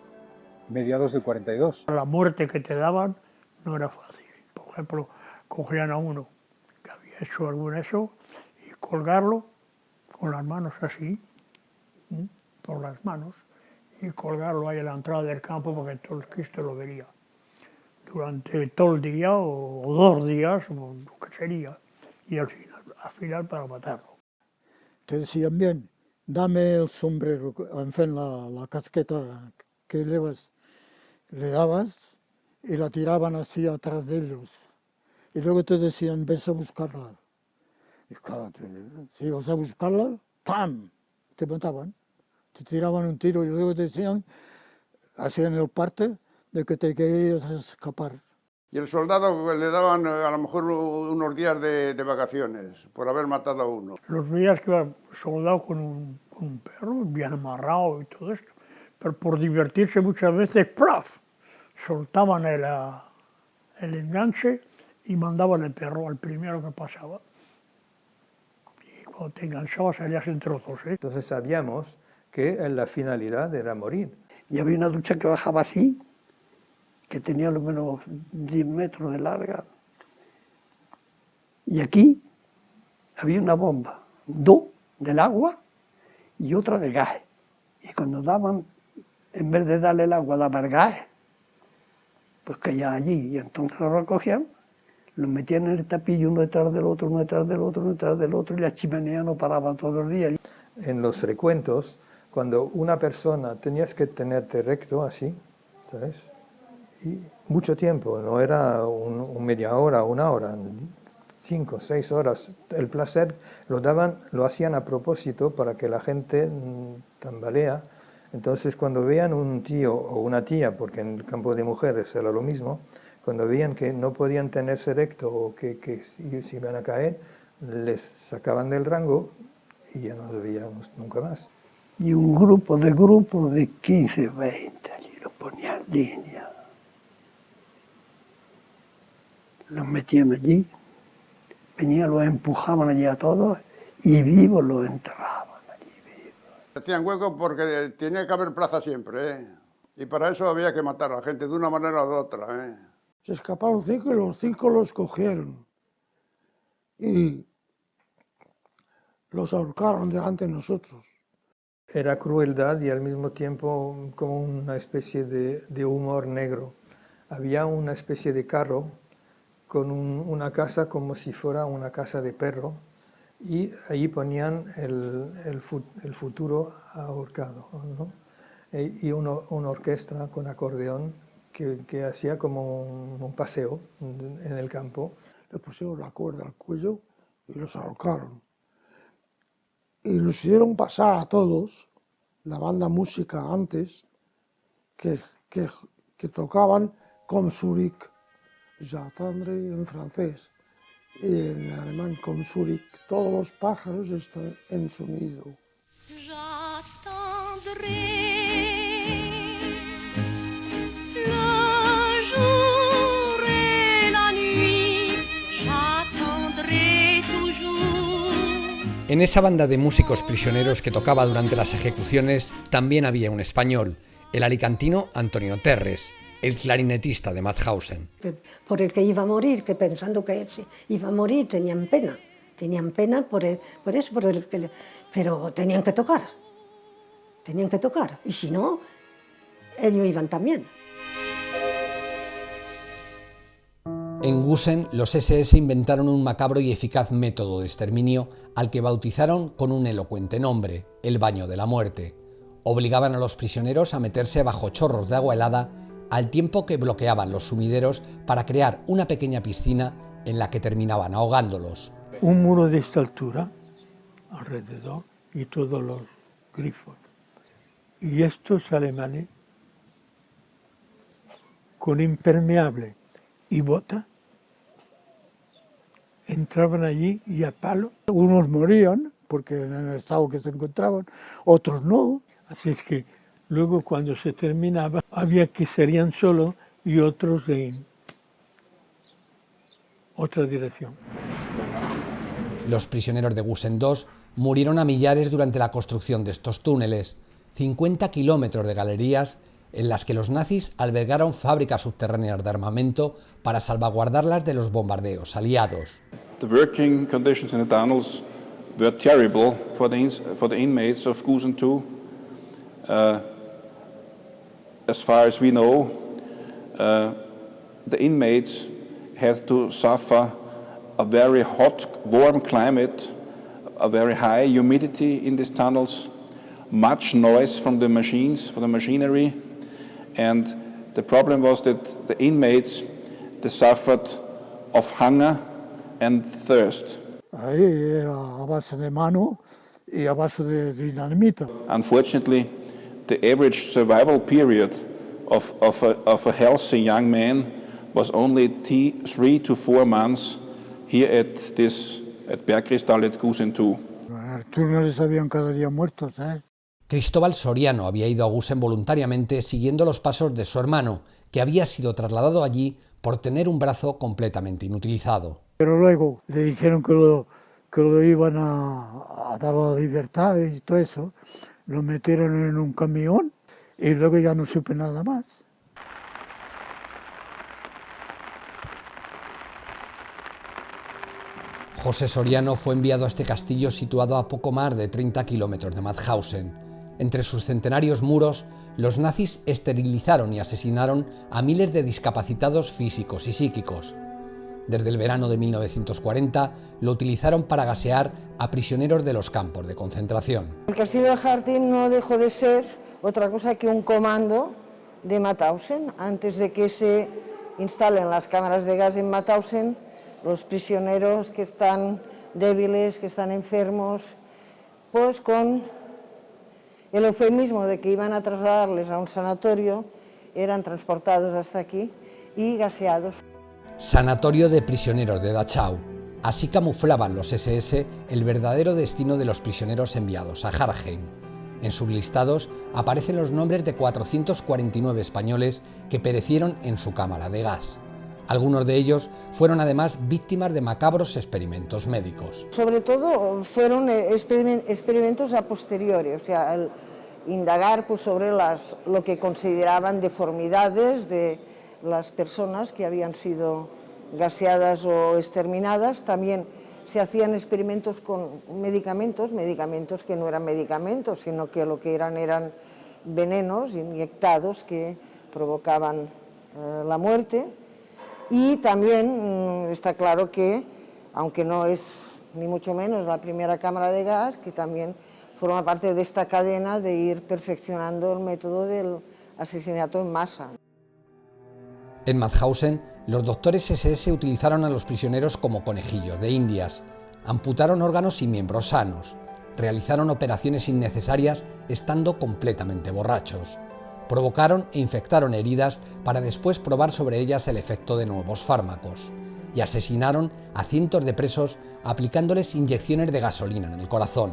mediados del 42. La muerte que te daban no era fácil. Por ejemplo, cogían a uno que había hecho algún eso y colgarlo con las manos así, por las manos, y colgarlo ahí a la entrada del campo porque todo el Cristo lo vería. Durante todo el día o 2 días, o lo que sería, y al final para matarlo. Te decían, bien, dame el sombrero, en fin, la casqueta que llevas. Le dabas y la tiraban así atrás de ellos. Y luego te decían, ves a buscarla. Y claro, si ibas a buscarla, ¡pam!, te mataban. Te tiraban un tiro y luego te decían, hacían el parte de que te querías escapar. Y el soldado le daban a lo mejor unos días de vacaciones por haber matado a uno. Los días que iba el soldado con un perro bien amarrado y todo esto, pero por divertirse muchas veces, ¡plaf!, soltaban el enganche y mandaban el perro al primero que pasaba. Y cuando te enganchabas salías en trozos. Entonces sabíamos que la finalidad era morir. Y había una ducha que bajaba así, que tenía lo menos 10 metros de larga. Y aquí había una bomba, 2 del agua y otra de gas. Y cuando daban, en vez de darle el agua, daban el gas, pues caía allí. Y entonces lo recogían, los metían en el tapillo uno detrás del otro, uno detrás del otro, uno detrás del otro, y la chimenea no paraba todo el día. En los recuentos, cuando una persona tenías que tenerte recto así, ¿sabes? Y mucho tiempo, no era media hora, 1 hora, 5, 6 horas. El placer lo hacían a propósito para que la gente tambalea. Entonces cuando veían un tío o una tía, porque en el campo de mujeres era lo mismo, cuando veían que no podían tenerse recto o que se iban a caer, les sacaban del rango y ya no los veíamos nunca más. Y un grupo de 15, 20, allí los ponían en línea. Los metían allí, venían, los empujaban allí a todos y vivos los enterraban allí vivos. Hacían hueco porque tenía que haber plaza siempre, ¿eh? Y para eso había que matar a la gente de una manera o de otra, ¿eh? Se escaparon 5 y los 5 los cogieron. Y los ahorcaron delante de nosotros. Era crueldad y al mismo tiempo como una especie de humor negro. Había una especie de carro con una casa como si fuera una casa de perro y ahí ponían el futuro ahorcado, ¿no? Y una orquesta con acordeón que hacía como un paseo en el campo. Le pusieron la cuerda al cuello y los ahorcaron. Y los hicieron pasar a todos, la banda música antes, que tocaban Komm zurück, j'attendrai en francés, y en alemán Komm zurück, todos los pájaros están en su nido. En esa banda de músicos prisioneros que tocaba durante las ejecuciones también había un español, el alicantino Antonio Terres, el clarinetista de Mauthausen. Por el que iba a morir, que pensando que iba a morir tenían pena por eso, pero tenían que tocar, y si no, ellos iban también. En Gusen, los SS inventaron un macabro y eficaz método de exterminio al que bautizaron con un elocuente nombre, el baño de la muerte. Obligaban a los prisioneros a meterse bajo chorros de agua helada al tiempo que bloqueaban los sumideros para crear una pequeña piscina en la que terminaban ahogándolos. Un muro de esta altura alrededor y todos los grifos. Y estos alemanes con impermeable y bota entraban allí y a palo. Unos morían porque en el estado que se encontraban, otros no. Así es que luego cuando se terminaba había que serían solo y otros en otra dirección. Los prisioneros de Gusen II murieron a millares durante la construcción de estos túneles, 50 kilómetros de galerías en las que los nazis albergaron fábricas subterráneas de armamento para salvaguardarlas de los bombardeos aliados. The working conditions in the tunnels were terrible for the inmates of Gusen II. As far as we know, the inmates had to suffer a very hot, warm climate, a very high humidity in these tunnels, much noise from the machines, from the machinery, and the problem was that the inmates, they suffered of hunger and thirst. Ahí era a base de mano y a base de dinamita. Unfortunately, the average survival period of a healthy young man was only 3 to 4 months here at Bergkristall at Gusen II. En el túneles habían cada día muertos, Cristóbal Soriano había ido a Gusen voluntariamente siguiendo los pasos de su hermano, que había sido trasladado allí por tener un brazo completamente inutilizado. Pero luego le dijeron que lo iban a dar la libertad y todo eso. Lo metieron en un camión y luego ya no supe nada más. José Soriano fue enviado a este castillo situado a poco más de 30 kilómetros de Mauthausen. Entre sus centenarios muros, los nazis esterilizaron y asesinaron a miles de discapacitados físicos y psíquicos. Desde el verano de 1940 lo utilizaron para gasear a prisioneros de los campos de concentración. El castillo de Harting no dejó de ser otra cosa que un comando de Mauthausen. Antes de que se instalen las cámaras de gas en Mauthausen, los prisioneros que están débiles, que están enfermos, pues con el eufemismo de que iban a trasladarles a un sanatorio, eran transportados hasta aquí y gaseados. Sanatorio de prisioneros de Dachau. Así camuflaban los SS el verdadero destino de los prisioneros enviados a Hartheim. En sus listados aparecen los nombres de 449 españoles que perecieron en su cámara de gas. Algunos de ellos fueron además víctimas de macabros experimentos médicos. Sobre todo fueron experimentos a posteriori, o sea, el indagar pues, sobre lo que consideraban deformidades de las personas que habían sido gaseadas o exterminadas. También se hacían experimentos con medicamentos que no eran medicamentos, sino que lo que eran venenos inyectados que provocaban la muerte. Y también está claro que, aunque no es ni mucho menos la primera cámara de gas, que también forma parte de esta cadena de ir perfeccionando el método del asesinato en masa. En Mauthausen, los doctores SS utilizaron a los prisioneros como conejillos de indias, amputaron órganos y miembros sanos, realizaron operaciones innecesarias estando completamente borrachos, provocaron e infectaron heridas para después probar sobre ellas el efecto de nuevos fármacos, y asesinaron a cientos de presos aplicándoles inyecciones de gasolina en el corazón.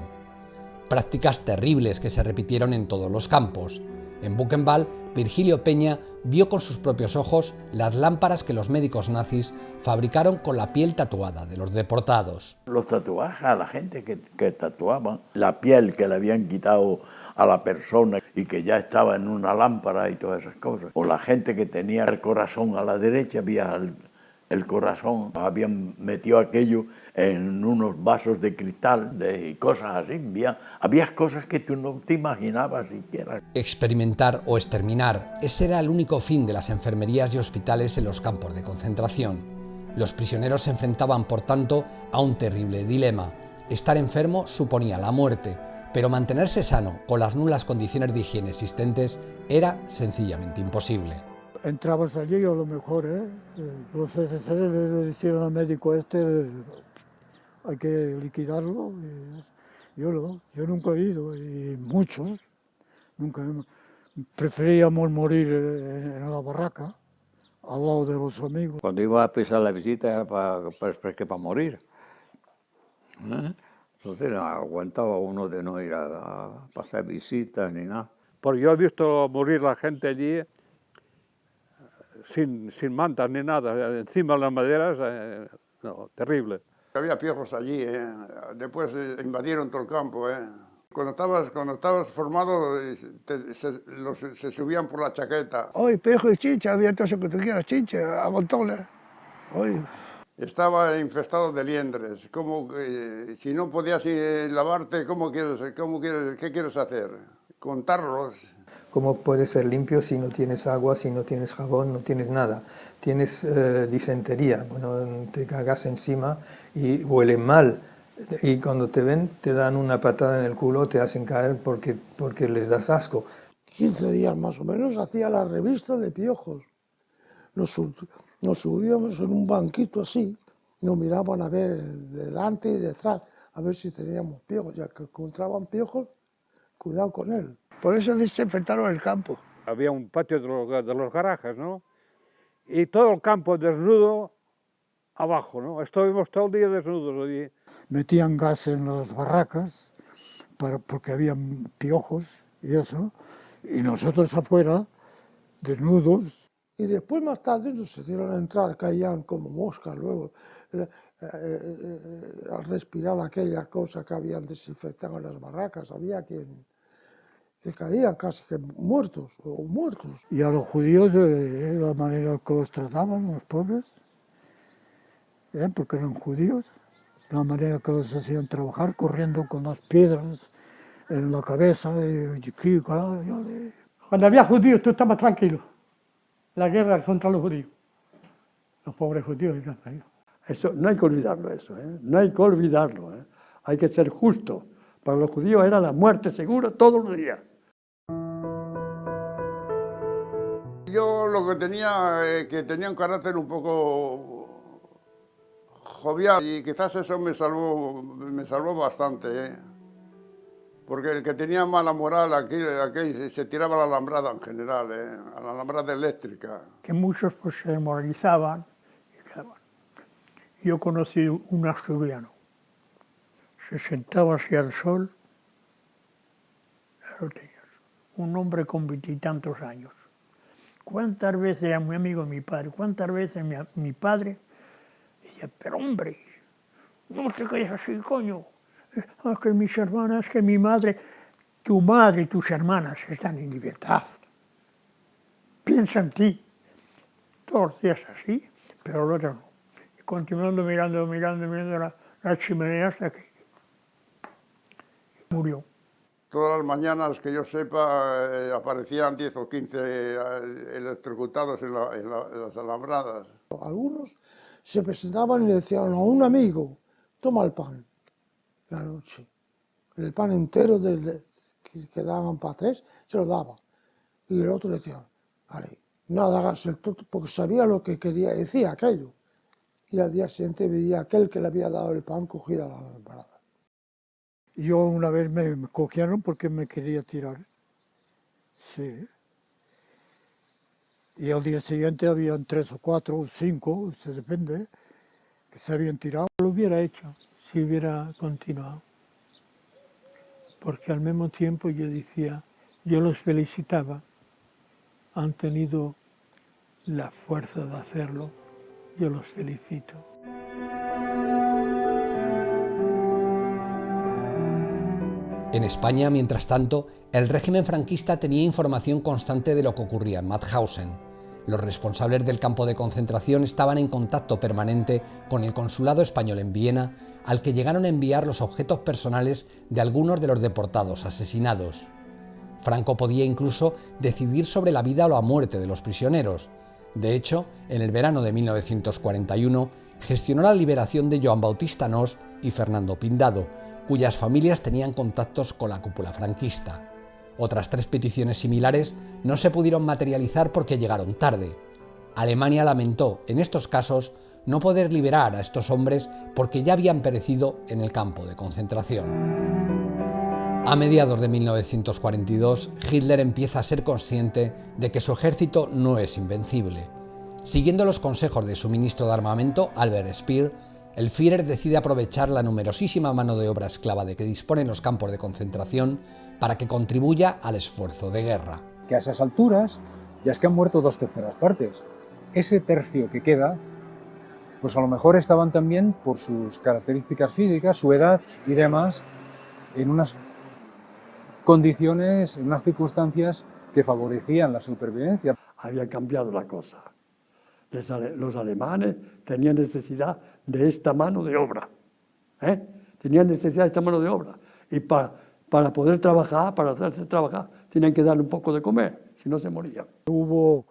Prácticas terribles que se repitieron en todos los campos. En Buchenwald, Virgilio Peña vio con sus propios ojos las lámparas que los médicos nazis fabricaron con la piel tatuada de los deportados. Los tatuajes a la gente que tatuaban, la piel que le habían quitado a la persona y que ya estaba en una lámpara y todas esas cosas. O la gente que tenía el corazón a la derecha, había el corazón, habían metido aquello en unos vasos de cristal y cosas así. Había cosas que tú no te imaginabas siquiera. Experimentar o exterminar, ese era el único fin de las enfermerías y hospitales en los campos de concentración. Los prisioneros se enfrentaban, por tanto, a un terrible dilema. Estar enfermo suponía la muerte, pero mantenerse sano con las nulas condiciones de higiene existentes era sencillamente imposible. Entrabas allí y a lo mejor, los SS le dijeron al médico hay que liquidarlo. Yo nunca he ido, y muchos, nunca. Preferíamos morir en la barraca, al lado de los amigos. Cuando iba a pisar la visita era para morir. Entonces no aguantaba uno de no ir a pasar visitas ni nada. Porque yo he visto morir la gente allí sin mantas ni nada, encima de las maderas, no, terrible. Había piojos allí, después invadieron todo el campo. Cuando estabas formado, se subían por la chaqueta. Hoy pejo y chincha, había todo eso que tú quieras, chincha, a montones. Hoy. Estaba infestado de liendres. Si no podías lavarte, ¿qué quieres hacer? Contarlos. ¿Cómo puedes ser limpio si no tienes agua, si no tienes jabón, no tienes nada? Tienes disentería, bueno, te cagas encima y huele mal. Y cuando te ven, te dan una patada en el culo, te hacen caer porque les das asco. 15 días más o menos hacía la revista de piojos. Nos subíamos en un banquito así, nos miraban a ver delante y detrás, a ver si teníamos piojos. Ya que encontraban piojos, cuidado con él. Por eso desinfectaron el campo. Había un patio de los garajes, ¿no? Y todo el campo desnudo abajo, ¿no? Estuvimos todo el día desnudos allí. Metían gas en las barracas porque había piojos y eso, y nosotros afuera, desnudos. Y después más tarde nos hicieron entrar, caían como moscas luego, al respirar aquella cosa que habían desinfectado en las barracas, había que caían casi que muertos o muertos. Y a los judíos, la manera que los trataban, los pobres, porque eran judíos, la manera que los hacían trabajar, corriendo con las piedras en la cabeza. Cuando había judíos tú estabas tranquilo. La guerra contra los judíos. Los pobres judíos. Eso, no hay que olvidarlo eso, no hay que olvidarlo. Hay que ser justo. Para los judíos era la muerte segura todos los días. Yo lo que tenía un carácter un poco jovial y quizás eso me salvó bastante, porque el que tenía mala moral aquí se tiraba a la alambrada en general, a la alambrada eléctrica. Que muchos pues se moralizaban y quedaban. Yo conocí un asturiano, se sentaba hacia el sol, un hombre con 20 y tantos años. ¿Cuántas veces era muy amigo de mi padre? ¿Cuántas veces mi padre decía, pero hombre, no te quedes así, coño? Que mis hermanas, que mi madre, tu madre y tus hermanas están en libertad. Piensa en ti. Todos los días así, pero el otro no. Y continuando mirando la chimenea hasta que murió. Todas las mañanas que yo sepa aparecían 10 o 15 electrocutados en las alambradas. Algunos se presentaban y le decían a un amigo, toma el pan. la noche. El pan entero que daban para 3 se lo daba. Y el otro decía, vale, nada, hagas el tonto, porque sabía lo que quería decir aquello. Y al día siguiente veía aquel que le había dado el pan cogido a la lamparada. Yo una vez me cogieron porque me quería tirar. Sí. Y al día siguiente habían 3 o 4 o 5, se depende, que se habían tirado. Lo hubiera hecho si hubiera continuado. Porque al mismo tiempo yo decía, yo los felicitaba, han tenido la fuerza de hacerlo, yo los felicito. En España, mientras tanto, el régimen franquista tenía información constante de lo que ocurría en Mauthausen. Los responsables del campo de concentración estaban en contacto permanente con el consulado español en Viena, al que llegaron a enviar los objetos personales de algunos de los deportados asesinados. Franco podía incluso decidir sobre la vida o la muerte de los prisioneros. De hecho, en el verano de 1941, gestionó la liberación de Joan Bautista Nos y Fernando Pindado, cuyas familias tenían contactos con la cúpula franquista. Otras 3 peticiones similares no se pudieron materializar porque llegaron tarde. Alemania lamentó, en estos casos, no poder liberar a estos hombres porque ya habían perecido en el campo de concentración. A mediados de 1942, Hitler empieza a ser consciente de que su ejército no es invencible. Siguiendo los consejos de su ministro de armamento, Albert Speer, el Führer decide aprovechar la numerosísima mano de obra esclava de que disponen los campos de concentración para que contribuya al esfuerzo de guerra. Que a esas alturas ya es que han muerto 2/3 partes. Ese tercio que queda, pues a lo mejor estaban también, por sus características físicas, su edad y demás, en unas condiciones, en unas circunstancias que favorecían la supervivencia. Había cambiado la cosa. Los alemanes tenían necesidad de esta mano de obra. Tenían necesidad de esta mano de obra. Y para poder trabajar, para hacerse trabajar, tenían que darle un poco de comer, si no se morían. Hubo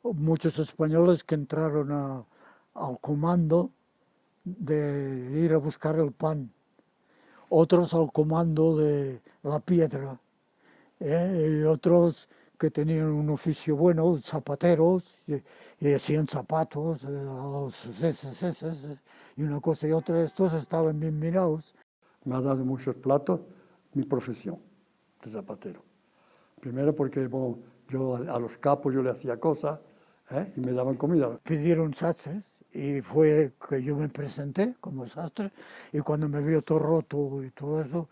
muchos españoles que entraron al comando de ir a buscar el pan, otros al comando de la piedra, y otros que tenían un oficio bueno, zapateros, y hacían zapatos a los SS, y una cosa y otra. Estos estaban bien mirados. Me ha dado muchos platos mi profesión de zapatero. Primero porque yo a los capos yo le hacía cosas y me daban comida. Pidieron sastres y fue que yo me presenté como sastre, y cuando me vio todo roto y todo eso,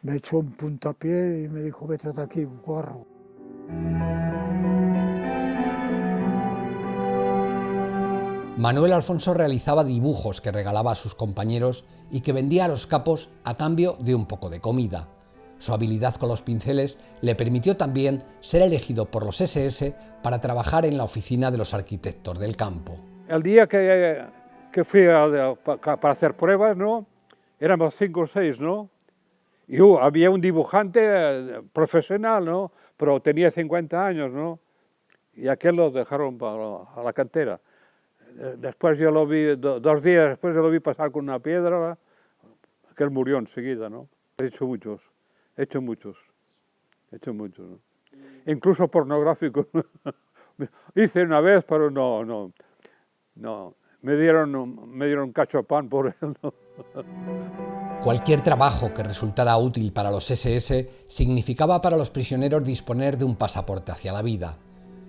me echó un puntapié y me dijo, vete de aquí, guarro. Manuel Alfonso realizaba dibujos que regalaba a sus compañeros y que vendía a los capos a cambio de un poco de comida. Su habilidad con los pinceles le permitió también ser elegido por los SS para trabajar en la oficina de los arquitectos del campo. El día que fui para hacer pruebas, ¿no? Éramos 5 o 6, ¿no? Y había un dibujante profesional, ¿no? Pero tenía 50 años, ¿no? Y aquel lo dejaron a la cantera. Después yo lo vi, 2 días después yo lo vi pasar con una piedra, aquel murió enseguida, ¿no? He hecho muchos, ¿no? Incluso pornográficos. Hice una vez, pero no. Me dieron un cacho de pan por él, ¿no? Cualquier trabajo que resultara útil para los SS significaba para los prisioneros disponer de un pasaporte hacia la vida.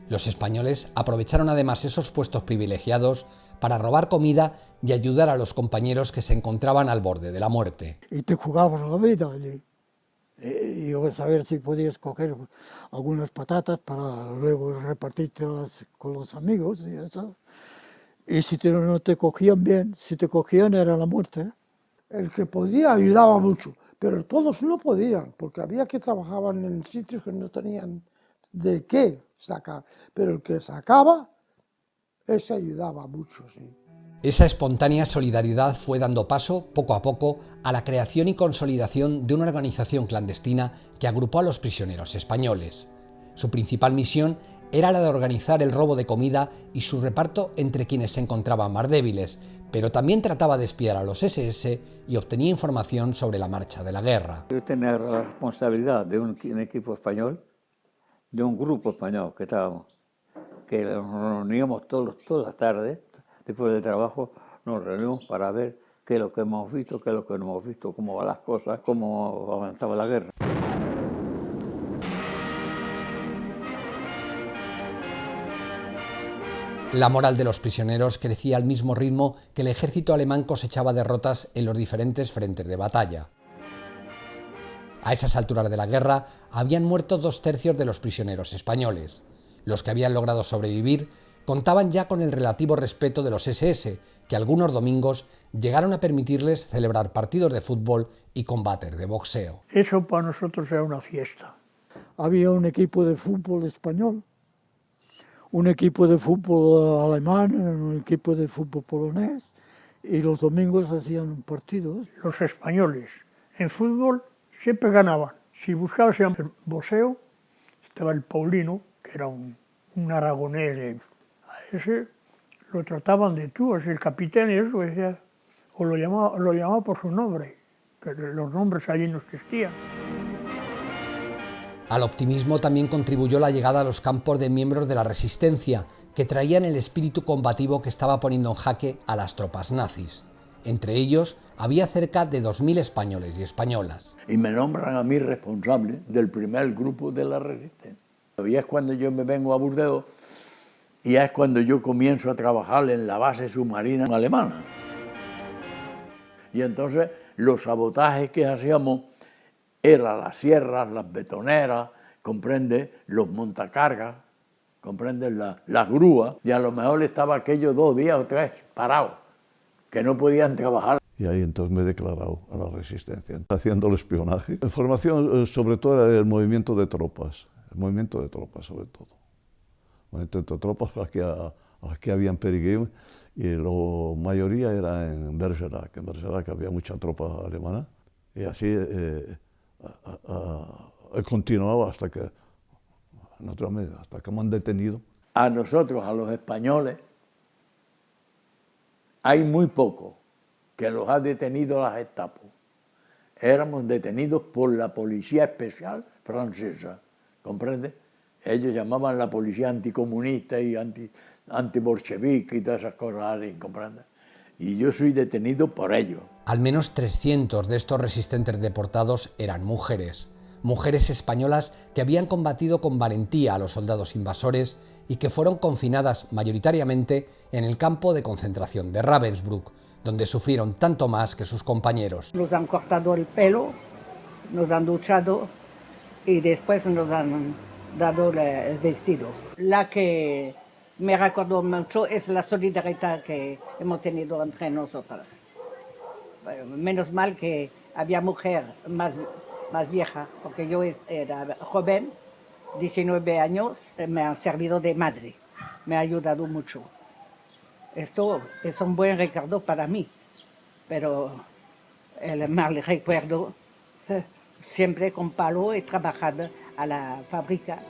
Los españoles aprovecharon además esos puestos privilegiados para robar comida y ayudar a los compañeros que se encontraban al borde de la muerte. Y te jugabas la vida allí. Y ibas a ver si podías coger algunas patatas para luego repartírtelas con los amigos y eso. Y si no te cogían bien, si te cogían era la muerte. El que podía ayudaba mucho, pero todos no podían, porque había que trabajaban en sitios que no tenían de qué sacar. Pero el que sacaba, ese ayudaba mucho, sí. Esa espontánea solidaridad fue dando paso, poco a poco, a la creación y consolidación de una organización clandestina que agrupó a los prisioneros españoles. Su principal misión era la de organizar el robo de comida y su reparto entre quienes se encontraban más débiles, pero también trataba de espiar a los SS y obtenía información sobre la marcha de la guerra. Yo tenía la responsabilidad de un equipo español, de un grupo español que estábamos, que nos reuníamos todas las tardes, después del trabajo, nos reunimos para ver qué es lo que hemos visto, qué es lo que no hemos visto, cómo van las cosas, cómo avanzaba la guerra. La moral de los prisioneros crecía al mismo ritmo que el ejército alemán cosechaba derrotas en los diferentes frentes de batalla. A esas alturas de la guerra habían muerto 2/3 de los prisioneros españoles. Los que habían logrado sobrevivir contaban ya con el relativo respeto de los SS, que algunos domingos llegaron a permitirles celebrar partidos de fútbol y combates de boxeo. Eso para nosotros era una fiesta. Había un equipo de fútbol español, un equipo de fútbol alemán, un equipo de fútbol polonés, y los domingos hacían partidos. Los españoles en fútbol siempre ganaban. Si buscabas el boxeo, estaba el Paulino, que era un aragonés. A ese lo trataban de tú, así el capitán y eso, decía, o lo llamaba por su nombre, que los nombres allí no existían. Al optimismo también contribuyó la llegada a los campos de miembros de la resistencia, que traían el espíritu combativo que estaba poniendo en jaque a las tropas nazis. Entre ellos había cerca de 2000 españoles y españolas. Y me nombran a mí responsable del primer grupo de la resistencia. Y es cuando yo me vengo a Burdeos y es cuando yo comienzo a trabajar en la base submarina alemana. Y entonces los sabotajes que hacíamos eran las sierras, las betoneras, comprende, los montacargas, comprende, las grúas, y a lo mejor estaba aquellos 2 días o 3 parados, que no podían trabajar. Y ahí entonces me he declarado a la resistencia, haciendo el espionaje. La información sobre todo era el movimiento de tropas sobre todo. El movimiento de tropas que habían Périgueux, y la mayoría era en Bergerac. En Bergerac había mucha tropa alemana, y así he continuado hasta que, naturalmente, hasta que me han detenido. A nosotros, a los españoles, hay muy poco que los ha detenido la Gestapo. Éramos detenidos por la policía especial francesa, ¿comprende? Ellos llamaban la policía anticomunista y antibolchevique y todas esas cosas, ¿comprende? Y yo soy detenido por ellos. Al menos 300 de estos resistentes deportados eran mujeres. Mujeres españolas que habían combatido con valentía a los soldados invasores y que fueron confinadas mayoritariamente en el campo de concentración de Ravensbrück, donde sufrieron tanto más que sus compañeros. Nos han cortado el pelo, nos han duchado y después nos han dado el vestido. La que me recordó mucho es la solidaridad que hemos tenido entre nosotras. Menos mal que había mujer más vieja, porque yo era joven, 19 años, me han servido de madre, me ha ayudado mucho. Esto es un buen recuerdo para mí, pero el mal recuerdo, siempre con palo he trabajado a la fábrica.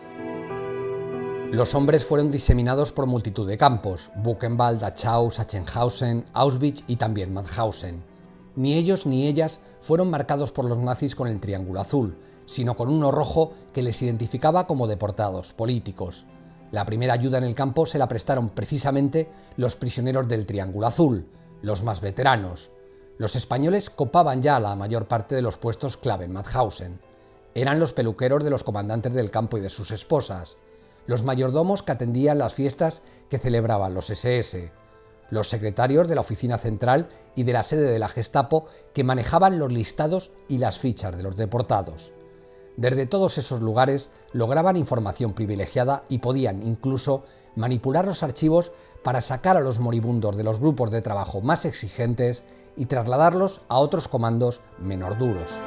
Los hombres fueron diseminados por multitud de campos: Buchenwald, Dachau, Sachsenhausen, Auschwitz y también Mauthausen. Ni ellos ni ellas fueron marcados por los nazis con el triángulo azul, sino con uno rojo que les identificaba como deportados políticos. La primera ayuda en el campo se la prestaron precisamente los prisioneros del triángulo azul, los más veteranos. Los españoles copaban ya la mayor parte de los puestos clave en Mauthausen. Eran los peluqueros de los comandantes del campo y de sus esposas, los mayordomos que atendían las fiestas que celebraban los SS, los secretarios de la oficina central y de la sede de la Gestapo que manejaban los listados y las fichas de los deportados. Desde todos esos lugares lograban información privilegiada y podían incluso manipular los archivos para sacar a los moribundos de los grupos de trabajo más exigentes y trasladarlos a otros comandos menos duros.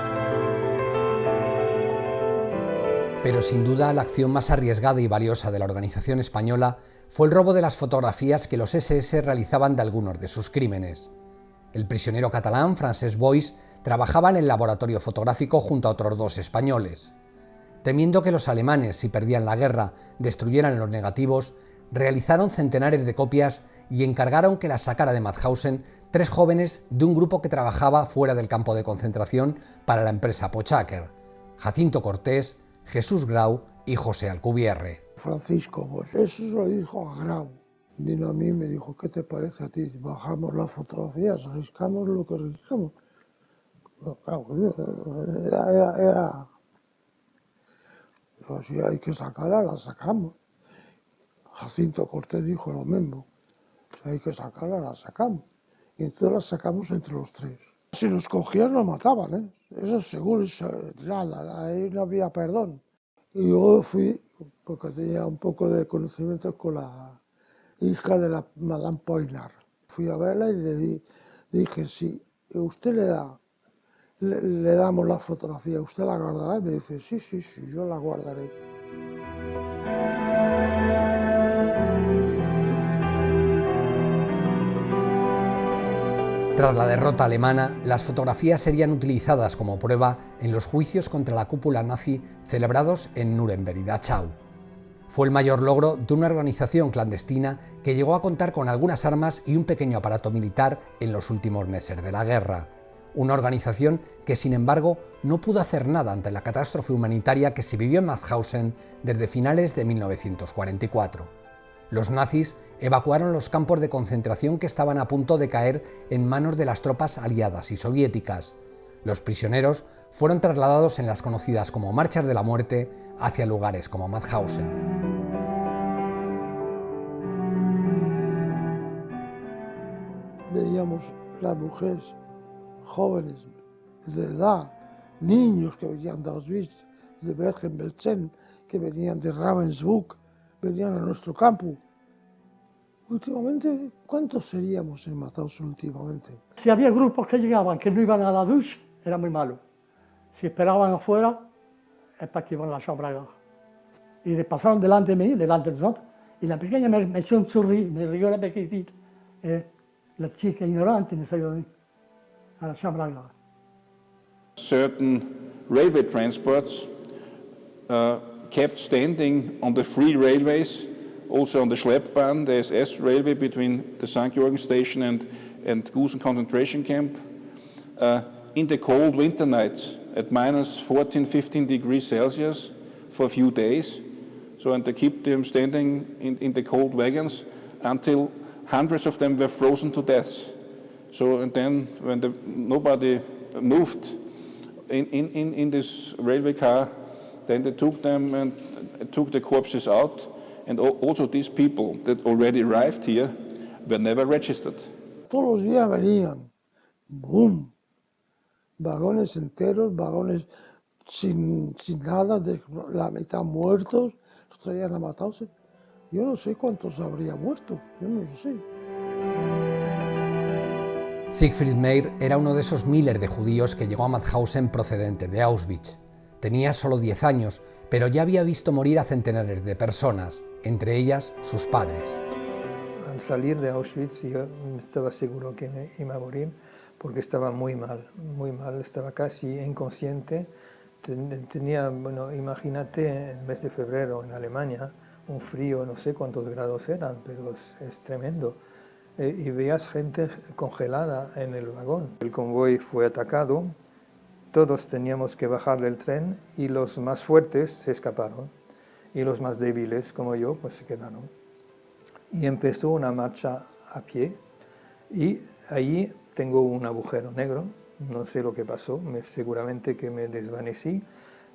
Pero sin duda la acción más arriesgada y valiosa de la organización española fue el robo de las fotografías que los SS realizaban de algunos de sus crímenes. El prisionero catalán Francesc Boix trabajaba en el laboratorio fotográfico junto a otros 2 españoles. Temiendo que los alemanes, si perdían la guerra, destruyeran los negativos, realizaron centenares de copias y encargaron que las sacara de Mauthausen 3 jóvenes de un grupo que trabajaba fuera del campo de concentración para la empresa Pochaker: Jacinto Cortés, Jesús Grau y José Alcubierre. Francisco, pues eso se lo dijo a Grau. Vino a mí y me dijo, ¿qué te parece a ti? Bajamos las fotografías, riscamos lo que riscamos. Claro, era pues, si hay que sacarla, la sacamos. Jacinto Cortés dijo lo mismo. Si hay que sacarla, la sacamos. Y entonces la sacamos entre los 3. Si nos cogían, nos mataban, ¿eh? Eso seguro, nada, ahí no había perdón. Y yo fui, porque tenía un poco de conocimiento con la hija de la Madame Poinar. Fui a verla y le dije, si usted le damos la fotografía, ¿usted la guardará? Y me dice, sí, yo la guardaré. Tras la derrota alemana, las fotografías serían utilizadas como prueba en los juicios contra la cúpula nazi celebrados en Nuremberg y Dachau. Fue el mayor logro de una organización clandestina que llegó a contar con algunas armas y un pequeño aparato militar en los últimos meses de la guerra. Una organización que, sin embargo, no pudo hacer nada ante la catástrofe humanitaria que se vivió en Mauthausen desde finales de 1944. Los nazis evacuaron los campos de concentración que estaban a punto de caer en manos de las tropas aliadas y soviéticas. Los prisioneros fueron trasladados en las conocidas como Marchas de la Muerte hacia lugares como Mauthausen. Veíamos las mujeres jóvenes de edad, niños que venían de Auschwitz, de Bergen-Belsen, que venían de Ravensbrück, venían a nuestro campo. Últimamente, ¿cuántos seríamos en Mauthausen últimamente? Si había grupos que llegaban que no iban a la ducha, era muy malo. Si esperaban afuera, es para que iban a la chambre. Y pasaron delante de mí, delante de nosotros, y la pequeña me echó un churri, me rió la pequeñita. La chica ignorante me salió de mí, a la chambre. Certain railway transports kept standing on the free railways, also on the Schleppbahn, the SS railway between the St. Georgen station and Gusen concentration camp, in the cold winter nights at minus 14, 15 degrees Celsius for a few days. So, and they keep them standing in the cold wagons until hundreds of them were frozen to death. So, and then when nobody moved in this railway car, then they took them and took the corpses out, and also these people that already arrived here were never registered. Todos los días venían, boom, vagones enteros, vagones sin nada, de la mitad muertos, los traían a Mauthausen. Yo no sé cuántos habría muerto, yo no lo sé. Siegfried Meyer era uno de esos miles de judíos que llegó a Mauthausen procedente de Auschwitz. Tenía solo 10 años, pero ya había visto morir a centenares de personas, entre ellas sus padres. Al salir de Auschwitz yo estaba seguro que me iba a morir porque estaba muy mal, estaba casi inconsciente. Tenía, bueno, imagínate el mes de febrero en Alemania, un frío, no sé cuántos grados eran, pero es tremendo. Y veías gente congelada en el vagón. El convoy fue atacado. Todos teníamos que bajar del tren y los más fuertes se escaparon y los más débiles, como yo, pues se quedaron. Y empezó una marcha a pie y allí tengo un agujero negro, no sé lo que pasó, seguramente que me desvanecí.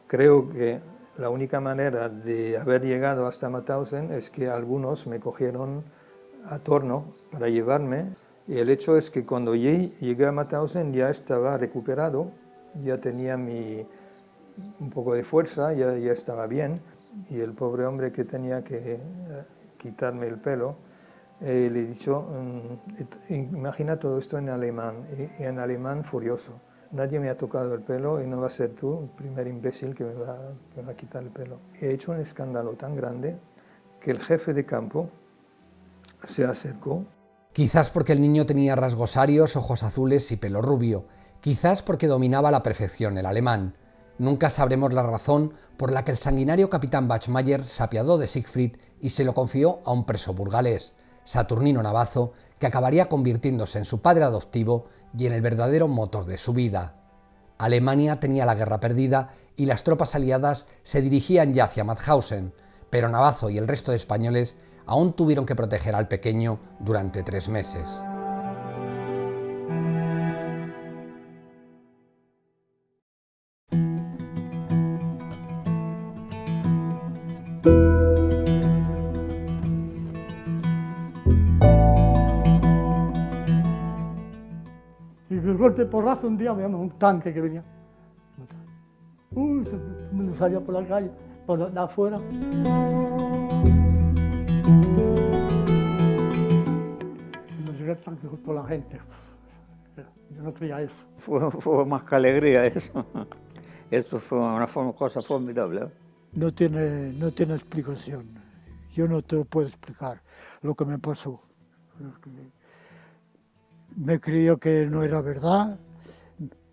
Creo que la única manera de haber llegado hasta Mauthausen es que algunos me cogieron a torno para llevarme y el hecho es que cuando llegué a Mauthausen ya estaba recuperado. Ya tenía un poco de fuerza, ya estaba bien, y el pobre hombre que tenía que quitarme el pelo, le he dicho, imagina todo esto en alemán, y en alemán furioso. Nadie me ha tocado el pelo y no va a ser tú el primer imbécil que me va a quitar el pelo. He hecho un escándalo tan grande que el jefe de campo se acercó. Quizás porque el niño tenía rasgos arios, ojos azules y pelo rubio. Quizás porque dominaba a la perfección el alemán. Nunca sabremos la razón por la que el sanguinario capitán Bachmayer se apiadó de Siegfried y se lo confió a un preso burgalés. Saturnino Navazo, que acabaría convirtiéndose en su padre adoptivo y en el verdadero motor de su vida. Alemania tenía la guerra perdida y las tropas aliadas se dirigían ya hacia Mauthausen, pero Navazo y el resto de españoles aún tuvieron que proteger al pequeño durante 3 meses. Y de golpe porrazo un día veíamos un tanque que venía. Uy, me salía por la calle, por de afuera. Y nos llegó el tanque por la gente. Yo no creía eso. Fue más que alegría eso. Eso fue una cosa formidable. No tiene explicación. Yo no te lo puedo explicar lo que me pasó. Me creía que no era verdad,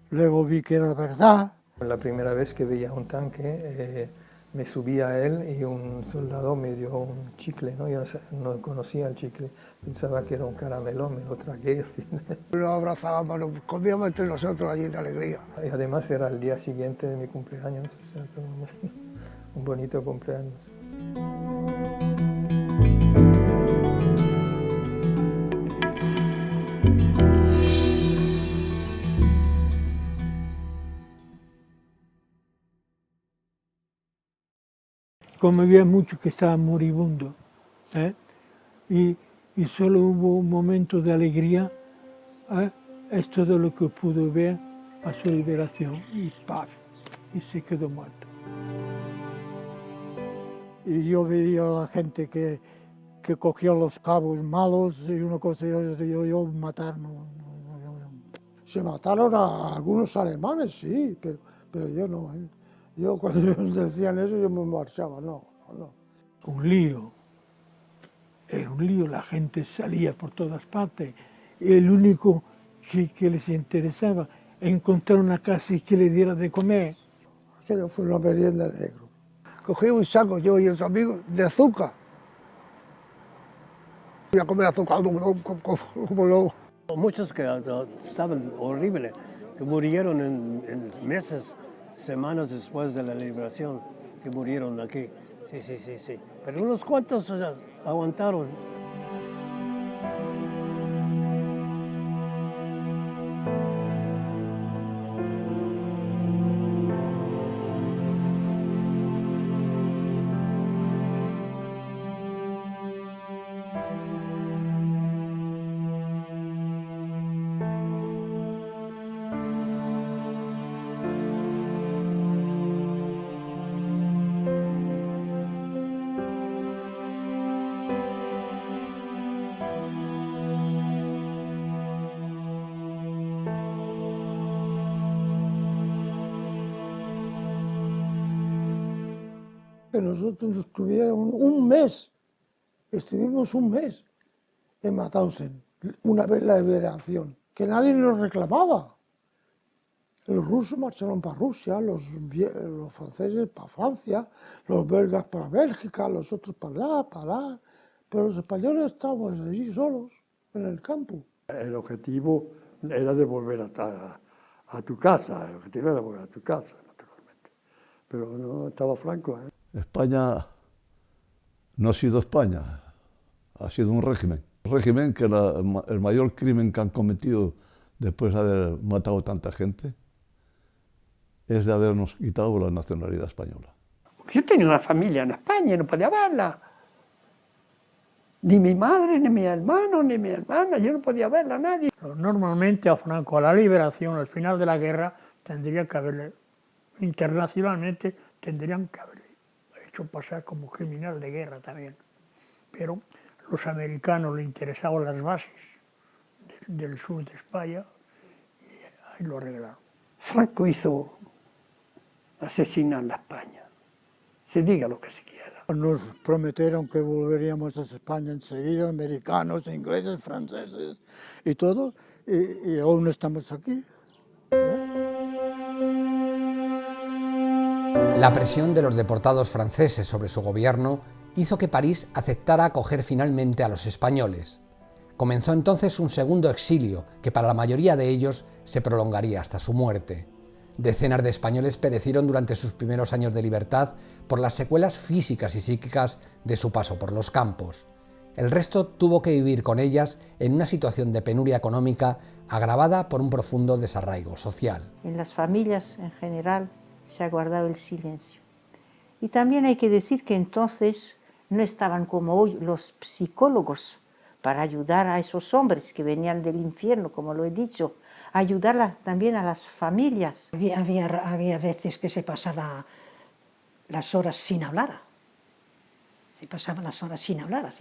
luego vi que era verdad. La primera vez que veía un tanque, me subí a él y un soldado me dio un chicle, ¿no? Yo no conocía el chicle, pensaba que era un caramelo, me lo tragué. Nos abrazábamos, nos comíamos entre nosotros allí de alegría. Y además era el día siguiente de mi cumpleaños, o sea, un bonito cumpleaños. Como había muchos que estaban moribundos, y solo hubo un momento de alegría, es todo lo que pude ver a su liberación, y ¡paf! Y se quedó muerto. Y yo veía a la gente que cogía los cabos malos y una cosa, yo matar no. Se mataron a algunos alemanes, sí, pero yo no. Yo cuando ellos decían eso yo me marchaba, no. Un lío, era un lío, la gente salía por todas partes. El único que les interesaba encontrar una casa y que le diera de comer. Aquello fue una merienda negro. Cogí un saco, yo y otro amigo, de azúcar. Fui a comer azúcar como loco. Muchos que estaban horribles, que murieron en meses, semanas después de la liberación, que murieron aquí. Sí. Pero unos cuantos aguantaron. Que nosotros estuvimos un mes en Mauthausen, una vez la liberación, que nadie nos reclamaba. Los rusos marcharon para Rusia, los franceses para Francia, los belgas para Bélgica, los otros para allá, pero los españoles estábamos allí solos, en el campo. El objetivo era de volver a tu casa, el objetivo era volver a tu casa, naturalmente. Pero no estaba Franco, ¿eh? España no ha sido España, ha sido un régimen. Un régimen que el mayor crimen que han cometido después de haber matado tanta gente es de habernos quitado la nacionalidad española. Yo tenía una familia en España y no podía verla. Ni mi madre, ni mi hermano, ni mi hermana, yo no podía verla a nadie. Normalmente a Franco, a la liberación, al final de la guerra, tendría que haberle, internacionalmente, tendrían que haberle hecho pasar como criminal de guerra también. Pero los americanos les interesaban las bases del sur de España y ahí lo arreglaron. Franco hizo asesinar a España, se diga lo que se quiera. Nos prometieron que volveríamos a España enseguida, americanos, ingleses, franceses y todo, y aún estamos aquí. La presión de los deportados franceses sobre su gobierno hizo que París aceptara acoger finalmente a los españoles. Comenzó entonces un segundo exilio, que para la mayoría de ellos se prolongaría hasta su muerte. Decenas de españoles perecieron durante sus primeros años de libertad por las secuelas físicas y psíquicas de su paso por los campos. El resto tuvo que vivir con ellas en una situación de penuria económica agravada por un profundo desarraigo social. En las familias en general se ha guardado el silencio. Y también hay que decir que entonces no estaban como hoy los psicólogos para ayudar a esos hombres que venían del infierno, como lo he dicho, ayudar también a las familias. Había veces que se pasaba las horas sin hablar. Se pasaban las horas sin hablar.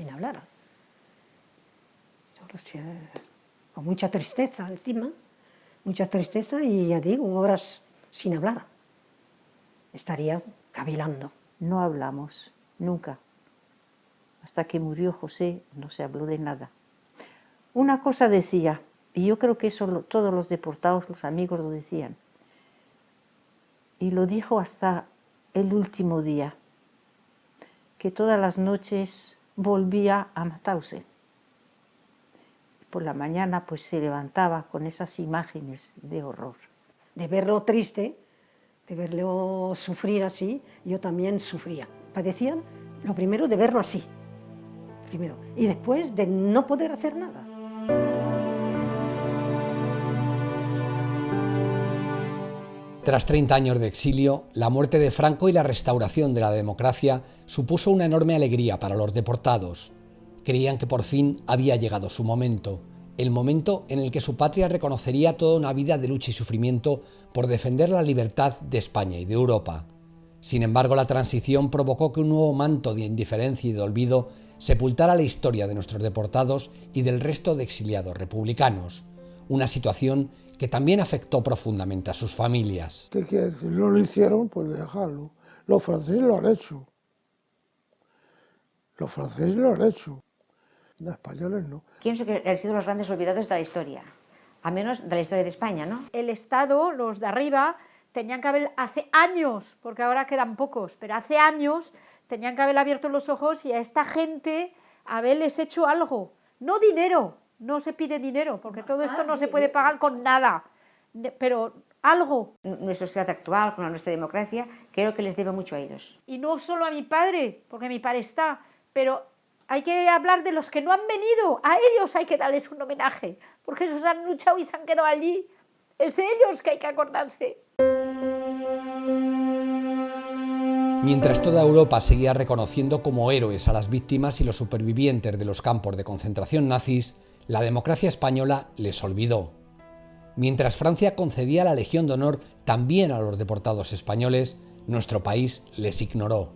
Con mucha tristeza encima, mucha tristeza y ya digo, horas sin hablar. Estaría cavilando. No hablamos, nunca. Hasta que murió José no se habló de nada. Una cosa decía, y yo creo que eso todos los deportados, los amigos lo decían, y lo dijo hasta el último día, que todas las noches volvía a Mauthausen. Por la mañana pues se levantaba con esas imágenes de horror. De verlo triste, de verlo sufrir así, yo también sufría. Padecían lo primero de verlo así, primero, y después de no poder hacer nada. Tras 30 años de exilio, la muerte de Franco y la restauración de la democracia supuso una enorme alegría para los deportados. Creían que por fin había llegado su momento, el momento en el que su patria reconocería toda una vida de lucha y sufrimiento por defender la libertad de España y de Europa. Sin embargo, la transición provocó que un nuevo manto de indiferencia y de olvido sepultara la historia de nuestros deportados y del resto de exiliados republicanos. Una situación que también afectó profundamente a sus familias. ¿Qué quiere decir? No lo hicieron, pues dejarlo. Los franceses lo han hecho. Los franceses lo han hecho. Los españoles no. Pienso que han sido los grandes olvidados de la historia, al menos de la historia de España, ¿no? El Estado, los de arriba, tenían que haber, hace años, porque ahora quedan pocos, pero hace años tenían que haber abierto los ojos y a esta gente haberles hecho algo. No dinero, no se pide dinero, porque todo esto no se puede pagar con nada, pero algo. Nuestra sociedad actual, con nuestra democracia, creo que les debe mucho a ellos. Y no solo a mi padre, porque mi padre está, pero hay que hablar de los que no han venido, a ellos hay que darles un homenaje, porque esos han luchado y se han quedado allí. Es de ellos que hay que acordarse. Mientras toda Europa seguía reconociendo como héroes a las víctimas y los supervivientes de los campos de concentración nazis, la democracia española les olvidó. Mientras Francia concedía la Legión de Honor también a los deportados españoles, nuestro país les ignoró.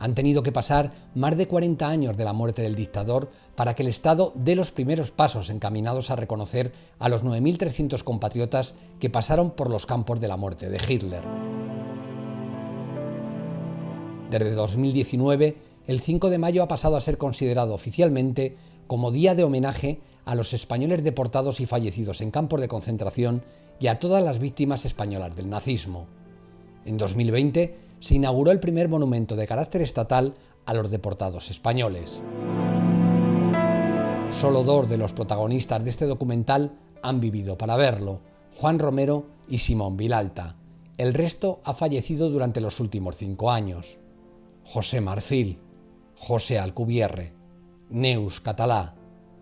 Han tenido que pasar más de 40 años de la muerte del dictador para que el Estado dé los primeros pasos encaminados a reconocer a los 9.300 compatriotas que pasaron por los campos de la muerte de Hitler. Desde 2019, el 5 de mayo ha pasado a ser considerado oficialmente como día de homenaje a los españoles deportados y fallecidos en campos de concentración y a todas las víctimas españolas del nazismo. En 2020 se inauguró el primer monumento de carácter estatal a los deportados españoles. Solo dos de los protagonistas de este documental han vivido para verlo, Juan Romero y Simón Vilalta. El resto ha fallecido durante los últimos 5 años. José Marfil, José Alcubierre, Neus Catalá,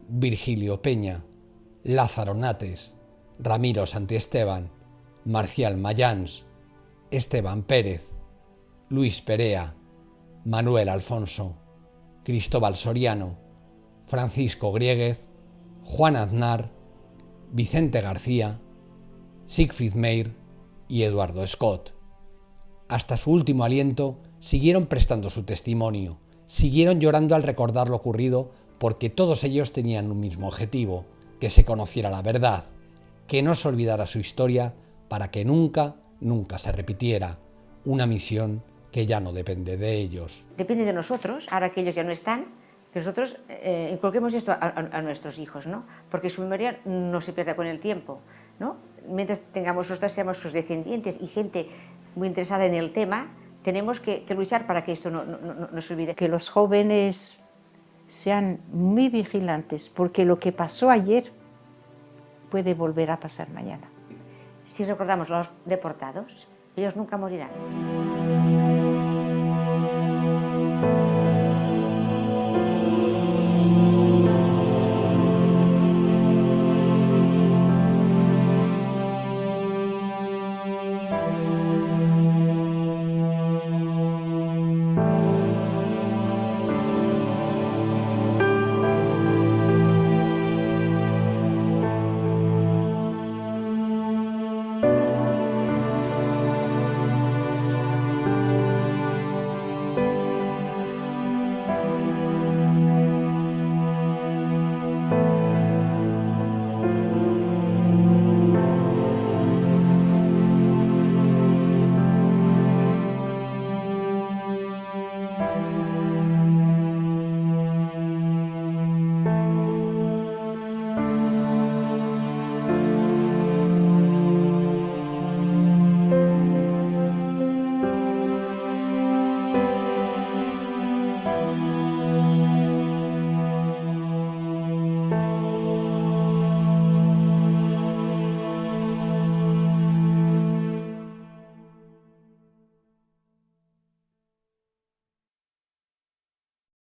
Virgilio Peña, Lázaro Nates, Ramiro Santiesteban, Marcial Mayans, Esteban Pérez, Luis Perea, Manuel Alfonso, Cristóbal Soriano, Francisco Grieguez, Juan Aznar, Vicente García, Siegfried Meyer y Eduardo Scott. Hasta su último aliento siguieron prestando su testimonio, siguieron llorando al recordar lo ocurrido porque todos ellos tenían un mismo objetivo, que se conociera la verdad, que no se olvidara su historia para que nunca se repitiera, una misión que ya no depende de ellos. Depende de nosotros, ahora que ellos ya no están, que nosotros inculquemos esto a nuestros hijos, ¿no? Porque su memoria no se pierda con el tiempo, ¿no? Mientras nosotros seamos sus descendientes y gente muy interesada en el tema, tenemos que luchar para que esto no se olvide. Que los jóvenes sean muy vigilantes, porque lo que pasó ayer puede volver a pasar mañana. Si recordamos a los deportados, ellos nunca morirán.